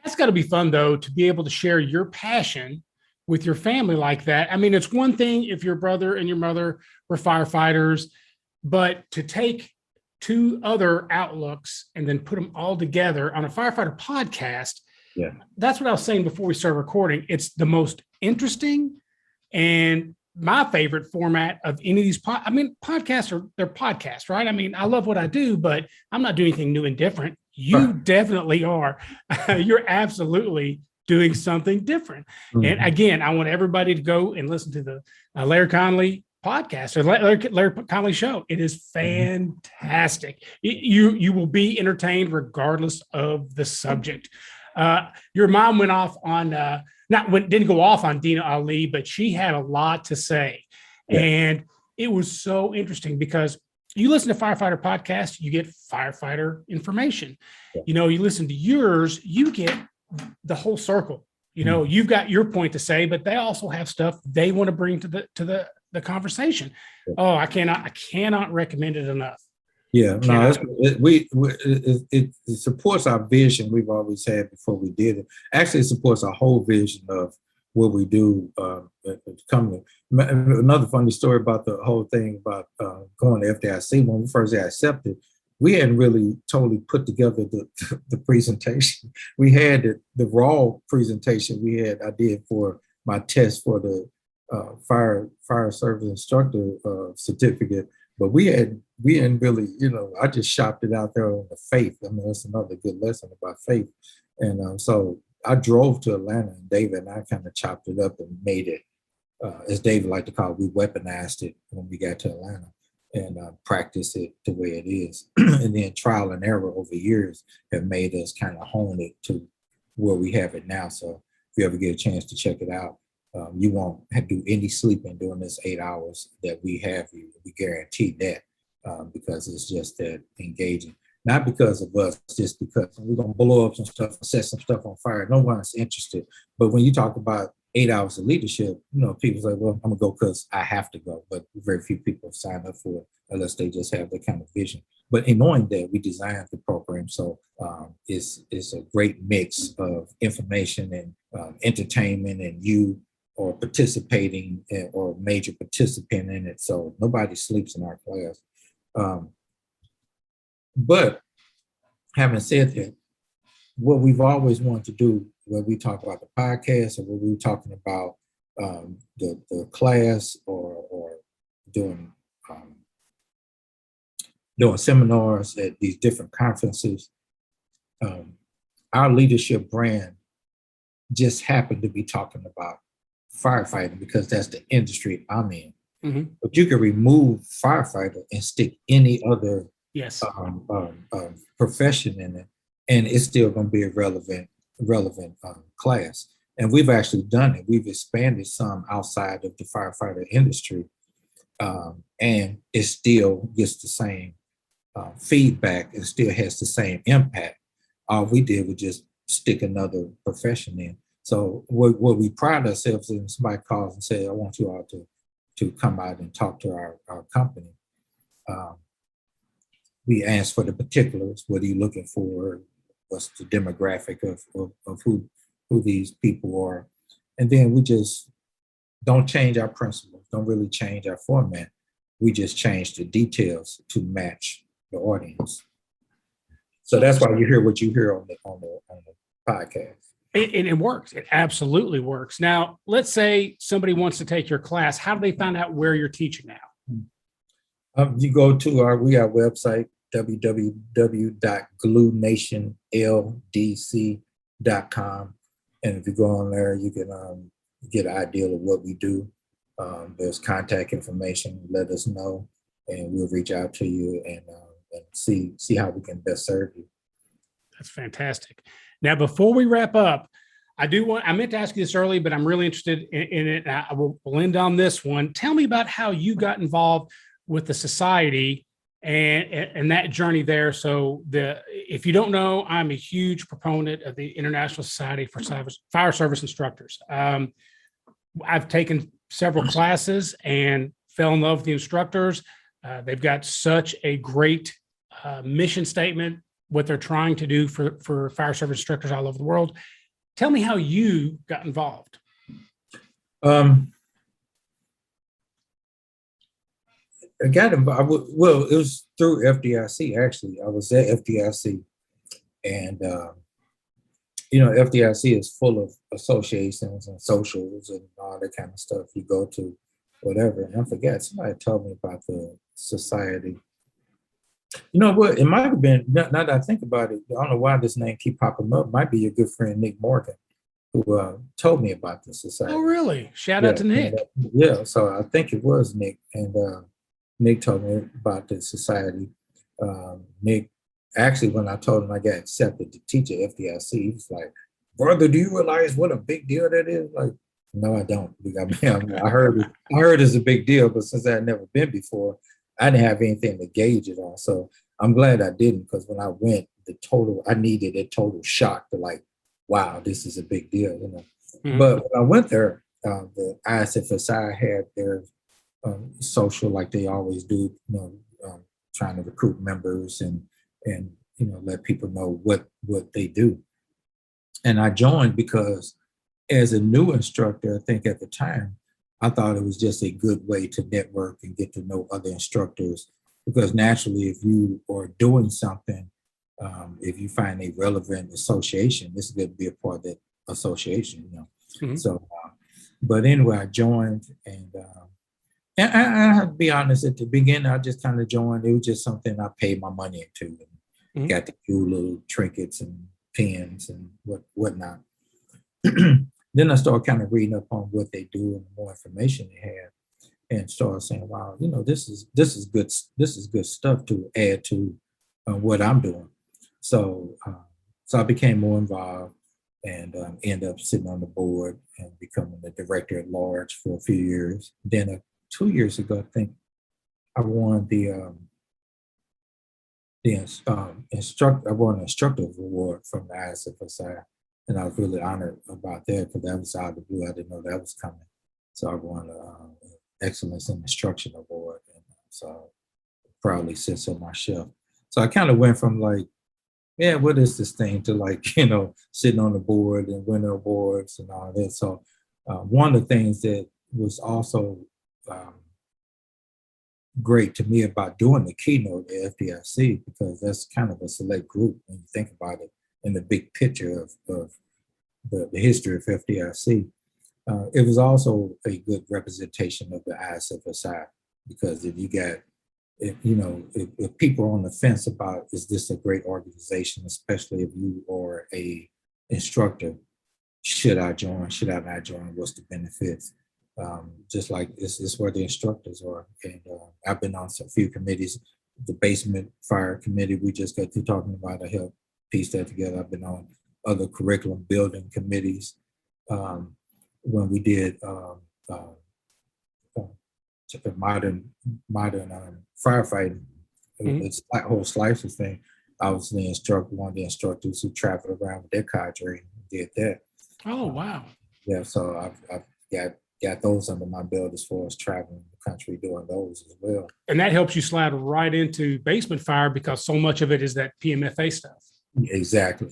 That's got to be fun, though, to be able to share your passion with your family like that. I mean, it's one thing if your brother and your mother were firefighters, but to take 2 other outlooks and then put them all together on a Firefighter podcast. Yeah, that's what I was saying before we started recording. It's the most interesting and my favorite format of any of these. Podcasts they're podcasts, right? I mean, I love what I do, but I'm not doing anything new and different. You definitely are. You're absolutely doing something different. Mm-hmm. And again, I want everybody to go and listen to the Larry Conley Podcast or Larry Conley Show. It is fantastic. You will be entertained regardless of the subject. Your mom went off on didn't go off on Dina Ali, but she had a lot to say, and it was so interesting because you listen to Firefighter Podcast, you get firefighter information. You listen to yours, you get the whole circle. You've got your point to say, but they also have stuff they want to bring to the conversation. Oh, I cannot recommend it enough. Yeah, no, it supports our vision we've always had before we did it. Actually, it supports our whole vision of what we do at the company. Another funny story about the whole thing about going to FDIC. When we first got accepted, we hadn't really totally put together the presentation. We had the raw presentation I did for my test for the fire service instructor certificate, but we hadn't really, I just shopped it out there on the faith. I mean, that's another good lesson about faith. And so I drove to Atlanta, and David and I kind of chopped it up and made it, as David liked to call it, we weaponized it when we got to Atlanta and practiced it the way it is. And then trial and error over years have made us kind of hone it to where we have it now. So if you ever get a chance to check it out, you won't have to do any sleeping during this 8 hours that we have you. We guarantee that because it's just that engaging. Not because of us, just because we're going to blow up some stuff and set some stuff on fire. No one's interested. But when you talk about 8 hours of leadership, people say, well, I'm going to go because I have to go. But very few people sign up for it unless they just have that kind of vision. But in knowing that, we designed the program. So it's a great mix of information and entertainment, and you or participating or major participant in it. So nobody sleeps in our class. But having said that, what we've always wanted to do when we talk about the podcast or when we're talking about the class or doing seminars at these different conferences, our leadership brand just happened to be talking about firefighting because that's the industry I'm in. Mm-hmm. But you can remove firefighter and stick any other profession in it, and it's still going to be a relevant class. And we've actually done it. We've expanded some outside of the firefighter industry, and it still gets the same feedback. It still has the same impact. All we did was just stick another profession in. So what we pride ourselves in, somebody calls and says, I want you all to come out and talk to our company. We ask for the particulars. What are you looking for? What's the demographic of who these people are? And then we just don't change our principles, don't really change our format. We just change the details to match the audience. So that's why you hear what you hear on the podcast. And it works. It absolutely works. Now, let's say somebody wants to take your class. How do they find out where you're teaching now? You go to our website, www.gluenationldc.com. And if you go on there, you can get an idea of what we do. There's contact information. Let us know, and we'll reach out to you and see how we can best serve you. That's fantastic. Now, before we wrap up, I meant to ask you this early, but I'm really interested in it. I will end on this one. Tell me about how you got involved with the society and that journey there. So if you don't know, I'm a huge proponent of the International Society for Fire Service Instructors. I've taken several classes and fell in love with the instructors. They've got such a great mission statement, what they're trying to do for fire service instructors all over the world. Tell me how you got involved. I got involved. Well, it was through FDIC, actually. I was at FDIC, and FDIC is full of associations and socials and all that kind of stuff. You go to whatever, and I forget, somebody told me about the society. You know what? It might have been, now that I think about it, I don't know why this name keep popping up. Might be your good friend, Nick Morgan, who told me about the society. Oh, really? Shout out to Nick. Yeah, so I think it was Nick. And Nick told me about the society. Nick, actually, when I told him I got accepted to teach at FDIC, he was like, brother, do you realize what a big deal that is? Like, no, I don't. I heard it's a big deal, but since I had never been before, I didn't have anything to gauge it on. So I'm glad I didn't, because when I went, I needed a total shock to like, wow, this is a big deal, Mm-hmm. But when I went there, the ISFSI had their social, like they always do, trying to recruit members and let people know what they do. And I joined because as a new instructor, I think at the time, I thought it was just a good way to network and get to know other instructors, because naturally, if you are doing something, if you find a relevant association, this is going to be a part of that association, Mm-hmm. So, but anyway, I joined, and I have to be honest, at the beginning, I just kind of joined. It was just something I paid my money into, and mm-hmm. got the few little trinkets and pins and whatnot. Then I started kind of reading up on what they do and the more information they have, and started saying, "Wow, this is good. This is good stuff to add to what I'm doing." So I became more involved, and ended up sitting on the board and becoming the director at large for a few years. Then 2 years ago, I think I won the instructor award from the ISFSI. And I was really honored about that, because that was out of the blue. I didn't know that was coming. So I won an Excellence in Instruction Award. And so proudly sits on my shelf. So I kind of went from like, yeah, what is this thing, to like, sitting on the board and winning awards and all that. So one of the things that was also great to me about doing the Keynote at FDIC, because that's kind of a select group when you think about it, in the big picture of the history of FDIC. It was also a good representation of the ISFSI, because if people are on the fence about, is this a great organization, especially if you are a instructor, should I join, should I not join, what's the benefits? Just like this is where the instructors are. And I've been on some few committees, the basement fire committee we just got through talking about. I helped piece that together. I've been on other curriculum building committees, when we did modern firefighting, it's that whole slices thing. I was the instructor, one of the instructors who traveled around with their cadre and did that. Oh, wow. Yeah, so I've got those under my belt as far as traveling the country doing those as well. And that helps you slide right into basement fire because so much of it is that PMFA stuff. Exactly.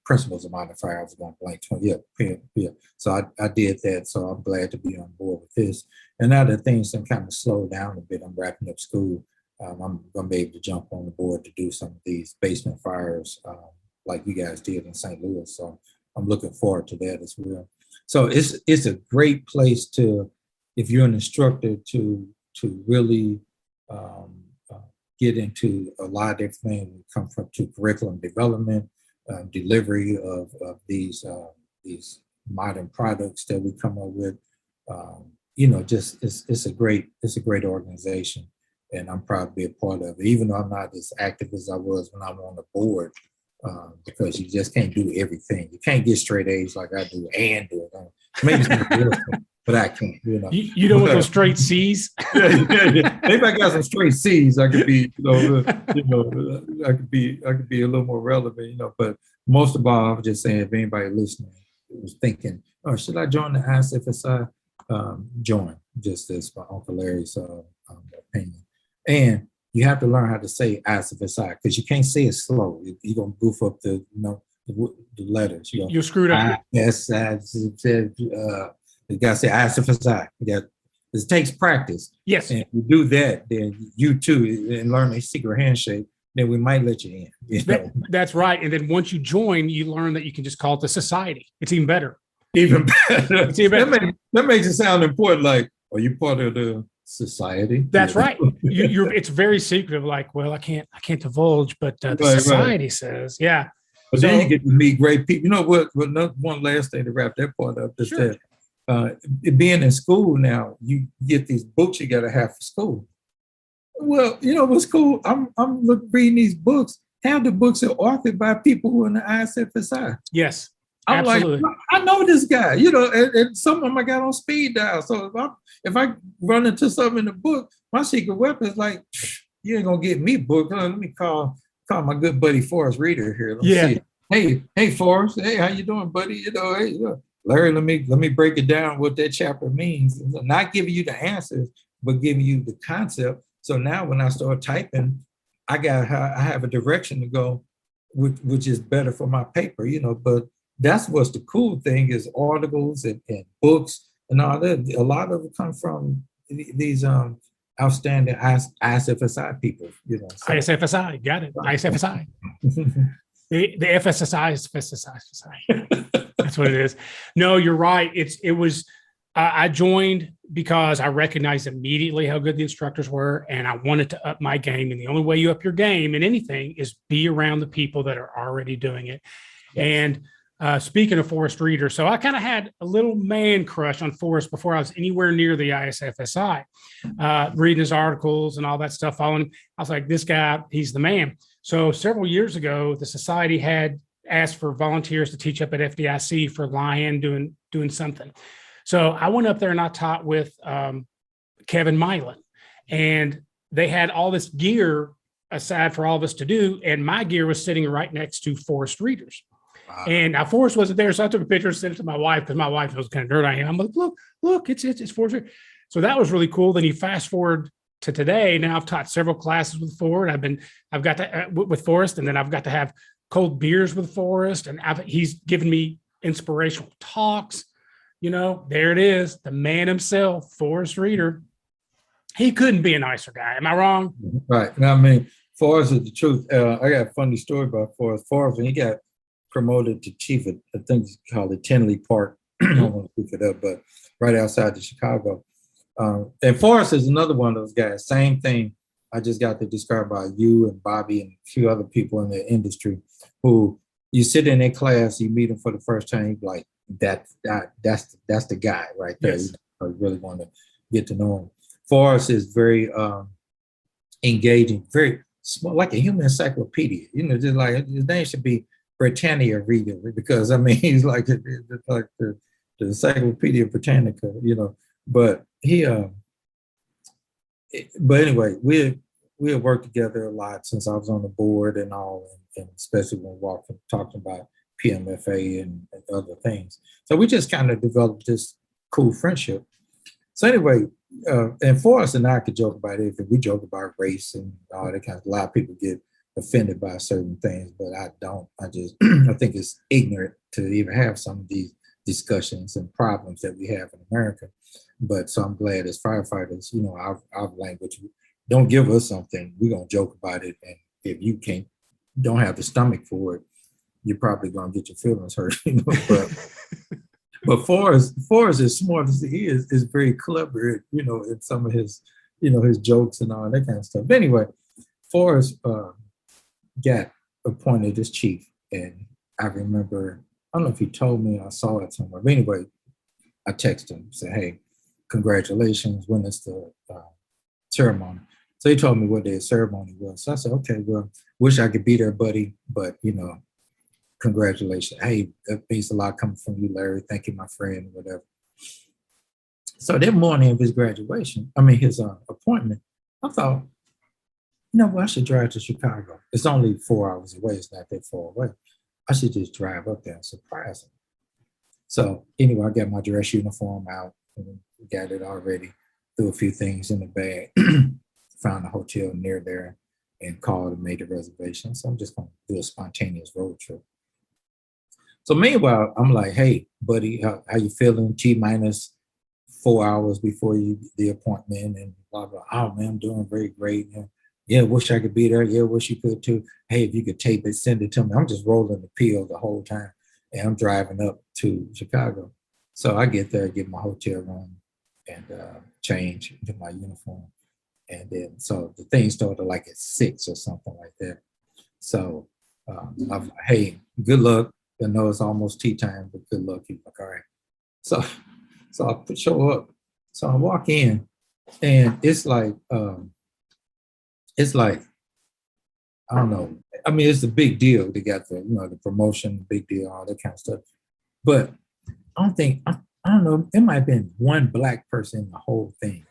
Principles of Modifier, I was going blank. Yeah. So I did that. So I'm glad to be on board with this. And now that things can kind of slow down a bit, I'm wrapping up school. I'm going to be able to jump on the board to do some of these basement fires like you guys did in St. Louis. So I'm looking forward to that as well. So it's a great place to, if you're an instructor, to really get into a lot of different things. We come from to curriculum development, delivery of these modern products that we come up with. Just it's a great organization, and I'm proud to be a part of it. Even though I'm not as active as I was when I'm on the board, because you just can't do everything. You can't get straight A's like I do and do it. Maybe something else, but I can't. You don't want those straight C's. Yeah. Maybe I got some straight C's. I could be, I could be a little more relevant. But most of all, I'm just saying, if anybody listening was thinking, "Oh, should I join the ISFSI?" Join. Just as my Uncle Larry's opinion. And you have to learn how to say ISFSI because you can't say it slow. You're gonna goof up the letters. You're screwed up. Yes, you gotta say ISFSI. It takes practice. Yes. And if you do that, then you too, and learn a secret handshake, then we might let you in. That's right. And then once you join, you learn that you can just call it the society. It's even better. Even better. That makes it sound important. Like, are you part of the society? That's right. It's very secretive. Like, well, I can't divulge, but the society says, yeah. But then you get to meet great people. You know what? One last thing to wrap that part up is that being in school now, you get these books you got to have for school. Well, you know what's cool? I'm reading these books. Half the books are authored by people who are in the ISFSI. Yes. I'm absolutely. like, I know this guy, and some of them I got on speed dial. So if I run into something in the book, my secret weapon is like, you ain't gonna get me booked. Let me call my good buddy Forrest Reader here. Let me see. Hey Forrest, hey, how you doing, buddy? Hey, Larry, let me break it down what that chapter means. Not giving you the answers, but giving you the concept. So now when I start typing, I have a direction to go, which is better for my paper, but that's what's the cool thing is articles and books and all that. A lot of it come from these outstanding ISFSI people, So. ISFSI, got it. ISFSI. the FSSI is FSSI. That's what it is. No, you're right. It was. I joined because I recognized immediately how good the instructors were, and I wanted to up my game. And the only way you up your game in anything is be around the people that are already doing it. And speaking of Forrest Reader, so I kind of had a little man crush on Forrest before I was anywhere near the ISFSI, reading his articles and all that stuff. Following him, I was like, this guy, he's the man. So several years ago, the society had asked for volunteers to teach up at FDIC for Lion doing something. So I went up there and I taught with Kevin Milan, and they had all this gear aside for all of us to do, and my gear was sitting right next to Forrest Reader's. Wow. And now Forrest wasn't there, so I took a picture and sent it to my wife because my wife knows what kind of nerd I am. I'm like, look, it's Forrest Reader. So that was really cool. Then you fast forward to today. Now I've taught several classes with Forrest. I've got to with Forrest, and then I've got to have cold beers with Forrest, and he's given me inspirational talks. There it is, the man himself, Forrest Reader. He couldn't be a nicer guy. Am I wrong? Right. Now, I mean, Forrest is the truth. I got a funny story about Forrest. Forrest, when he got promoted to chief at, I think it's called the Tinley Park. I don't want to pick it up, but right outside of Chicago. And Forrest is another one of those guys. Same thing I just got to describe by you and Bobby and a few other people in the industry who you sit in a class, you meet them for the first time, you're like, that's the guy right there. Yes. You really want to get to know him. Forrest is very engaging, very small, like a human encyclopedia. Just like his name should be Britannia reader, because I mean he's like the Encyclopedia Britannica, But but anyway, we have worked together a lot since I was on the board and all, and especially when we're talking about PMFA and other things. So we just kind of developed this cool friendship. So anyway, and Forrest and I could joke about it. We joke about race and all that kind of. A lot of people get offended by certain things, but I don't. I just I think it's ignorant to even have some of these discussions and problems that we have in America. But so I'm glad as firefighters, our language, don't give us something, we're gonna joke about it. And if you don't have the stomach for it, you're probably gonna get your feelings hurt. But Forrest, as smart as he is very clever, in some of his, his jokes and all that kind of stuff. But anyway, Forrest got appointed as chief, and I remember, I don't know if he told me, I saw it somewhere. But anyway, I texted him, said, "Hey, congratulations, when is the ceremony?" So he told me what day the ceremony was. So I said, "Okay, well, wish I could be there, buddy, but congratulations. Hey, that means a lot coming from you, Larry. Thank you, my friend," whatever. So that morning of his his appointment, I thought, I should drive to Chicago. It's only 4 hours away. It's not that far away. I should just drive up there and surprise him. So anyway, I got my dress uniform out and got it already, threw a few things in the bag, found a hotel near there and called and made a reservation. So I'm just going to do a spontaneous road trip. So meanwhile, I'm like, "Hey, buddy, how you feeling? T-minus 4 hours before the appointment and blah, blah. Oh, man, I'm doing very great. Yeah, wish I could be there. Yeah, wish you could too. Hey, if you could tape it, send it to me." I'm just rolling the pill the whole time. And I'm driving up to Chicago. So I get there, get my hotel room and change into my uniform. And then, so the thing started like at 6 or something like that. So I'm like, "Hey, good luck. I know it's almost tea time, but good luck." He's like, "All right." So I show up. So I walk in and it's like, I don't know. I mean, it's a big deal. They got the promotion, big deal, all that kind of stuff. But I don't know, it might have been one black person in the whole thing,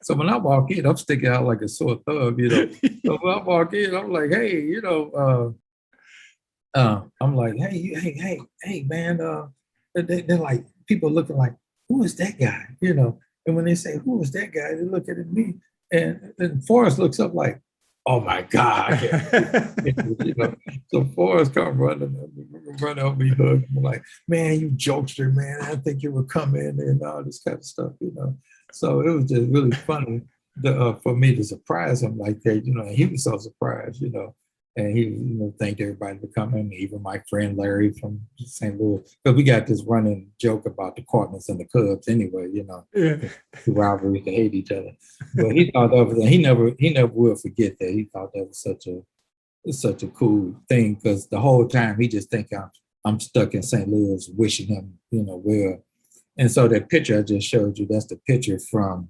So when I walk in, I'm sticking out like a sore thumb, So when I walk in, I'm like, "Hey, I'm like, hey, man." They're like, people looking like, "Who is that guy?" And when they say, "Who is that guy?" they look at me, and Forrest looks up like, "Oh my God." So Forrest come running up me, hug me like, "Man, you jokester, man. I think you were coming," and all this kind of stuff, So it was just really funny for me to surprise him like that, and he was so surprised, and he, thanked everybody for coming, even my friend Larry from St. Louis, because we got this running joke about the Cardinals and the Cubs anyway, Yeah. The rivalries, they hate each other. But he thought that was, he never will forget that. He thought that was such a cool thing, because the whole time he just think I'm stuck in St. Louis wishing him, well. And so that picture I just showed you, that's the picture from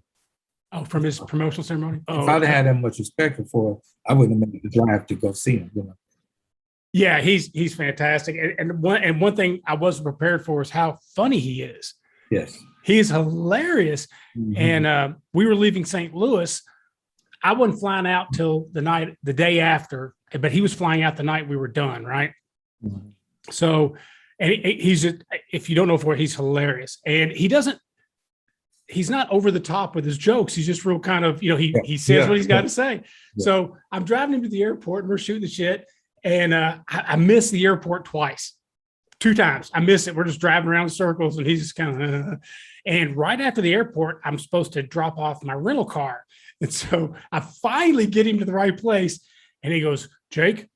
his promotional ceremony. If I'd had that much respect for, I wouldn't have made the drive to go see him. Yeah, he's fantastic. And one thing I wasn't prepared for is how funny he is. Yes, he's hilarious. Mm-hmm. And we were leaving St. Louis. I wasn't flying out till the day after, but he was flying out the night we were done. Right. Mm-hmm. So, and if you don't know he's hilarious, and he's not over the top with his jokes. He's just real kind of, he says what he's got to say. Yeah. So I'm driving him to the airport and we're shooting the shit. And I missed the airport twice, 2 times. I missed it. We're just driving around in circles and he's just kind of, and right after the airport, I'm supposed to drop off my rental car. And so I finally get him to the right place. And he goes, "Jake,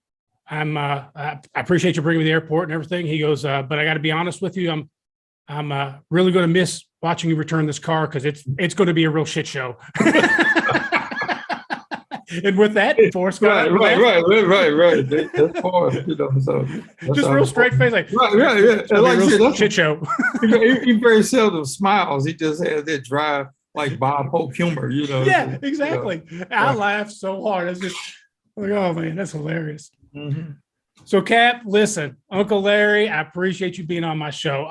I appreciate you bringing me to the airport and everything." He goes, "But I got to be honest with you. I'm really going to miss watching you return this car, because it's going to be a real shit show." And with that, Forrest got right. That's Forrest, So just real straight face, like right. Like I said, that's shit show. He very seldom smiles. He just has that dry, like Bob Hope humor, Yeah, exactly. I laugh so hard. It's just like, oh man, that's hilarious. Mm-hmm. So Cap, listen, Uncle Larry, I appreciate you being on my show.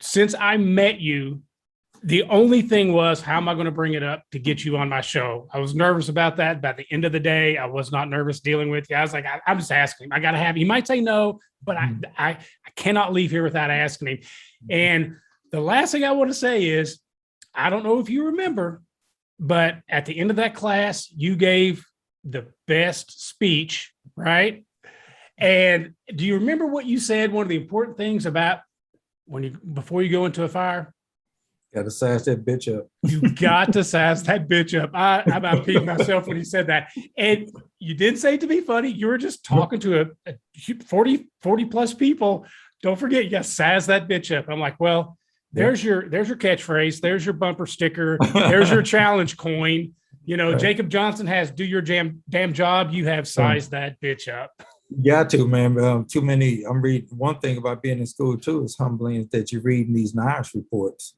Since I met you, the only thing was, how am I going to bring it up to get you on my show? I was nervous about that. By the end of the day, I was not nervous dealing with you. I was like, I'm just asking him. I got to have, he might say no, but I cannot leave here without asking him. And the last thing I want to say is, I don't know if you remember, but at the end of that class, you gave the best speech, right? And do you remember what you said? One of the important things about before you go into a fire? Got to size that bitch up. You got to size that bitch up. I about peed myself when you said that. And you didn't say it to be funny. You were just talking to a 40 plus people. Don't forget, you got to size that bitch up. I'm like, well, there's your catchphrase. There's your bumper sticker. There's your challenge coin. You know, Jacob Johnson has do your damn job. You have sized that bitch up. Got to, man. Too many. I'm reading. One thing about being in school too is humbling, is that you're reading these NIOSH reports.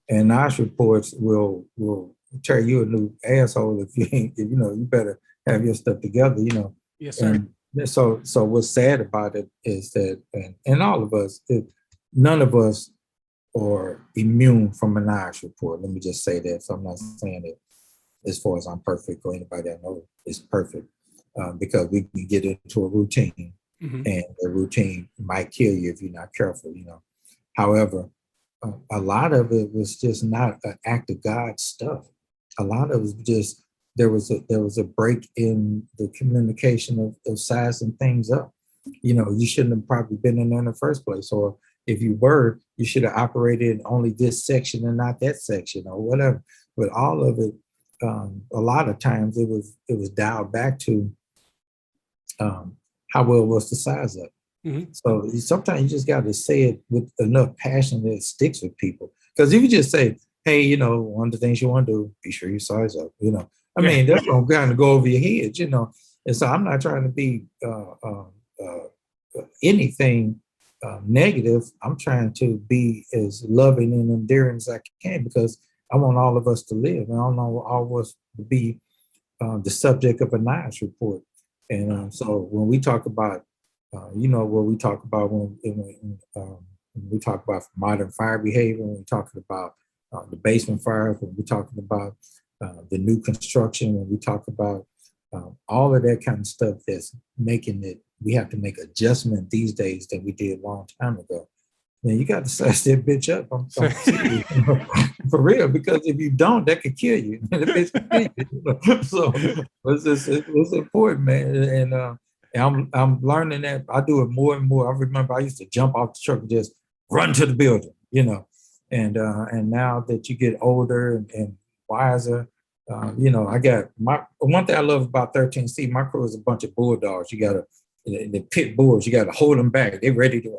And NIOSH reports will tear you a new asshole if you ain't, you know, you better have your stuff together, you know. Yes, sir. And so what's sad about it is that, and all of us, none of us are immune from a NIOSH report. Let me just say that. So I'm not saying it as far as I'm perfect or anybody I know is perfect, because we can get into a routine, and the routine might kill you if you're not careful, you know. However, a lot of it was just not an act of God stuff. A lot of it was just, there was a break in the communication of sizing things up. You know, you shouldn't have probably been in there in the first place. Or if you were, you should have operated in only this section and not that section or whatever. But all of it, a lot of times it was dialed back to how well was the size up. So sometimes you just got to say it with enough passion that it sticks with people. Because if you just say, hey, you know, one of the things you want to do, be sure you size up, you know. I mean, that's going to kind of go over your head, you know. And so I'm not trying to be anything negative. I'm trying to be as loving and endearing as I can, because I want all of us to live. And I don't want all of us to be the subject of a NIOSH report. And so when we talk about, you know, what we talk about when we talk about modern fire behavior, when we're talking about the basement fires, when we're talking about the new construction, when we talk about all of that kind of stuff that's making it, we have to make adjustment these days that we did a long time ago. Then you got to size that bitch up. I'm serious, for real, because if you don't, that could kill you. So it's important, man. And I'm learning that. I do it more and more. I remember I used to jump off the truck and just run to the building, you know. And now that you get older and wiser, you know, I got one thing I love about 13C. My crew is a bunch of bulldogs. You got the pit bulls. You got to hold them back. They're ready to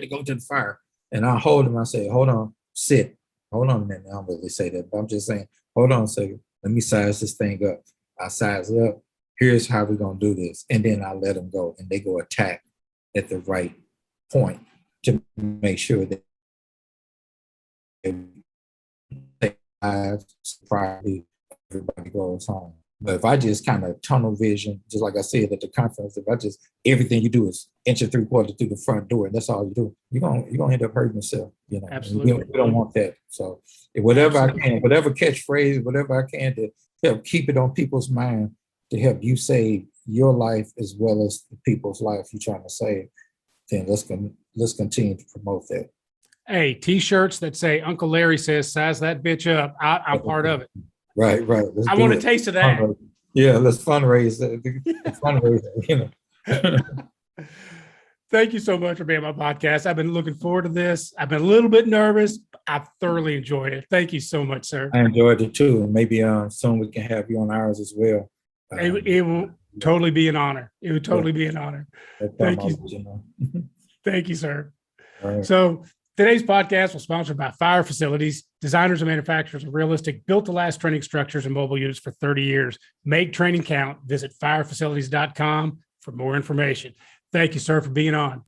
go to the fire. And I hold them. I say, hold on, sit. Hold on a minute. I don't really say that, but I'm just saying, hold on a second. Let me size this thing up. I size it up. Here's how we're going to do this. And then I let them go, and they go attack at the right point to make sure that probably everybody goes home. But if I just kind of tunnel vision, just like I said at the conference, if I just, everything you do is inch and 3/4 through the front door, and that's all you do, you're gonna end up hurting yourself. You know, absolutely. We don't want that. So whatever I can, whatever catchphrase, whatever I can to help keep it on people's mind, to help you save your life as well as the people's life you're trying to save, then let's continue to promote that. Hey, T-shirts that say Uncle Larry says size that bitch up. I'm part of it. Right. I want a taste of that. Yeah, let's fundraise. Fundraise, you know. Thank you so much for being on my podcast. I've been looking forward to this. I've been a little bit nervous. I've thoroughly enjoyed it. Thank you so much, sir. I enjoyed it too. And maybe soon we can have you on ours as well. It will totally be an honor. It would totally be an honor. Thank you. Thank you, sir. Right. So today's podcast was sponsored by Fire Facilities, designers and manufacturers of realistic, built-to-last training structures and mobile units for 30 years. Make training count. Visit firefacilities.com for more information. Thank you, sir, for being on.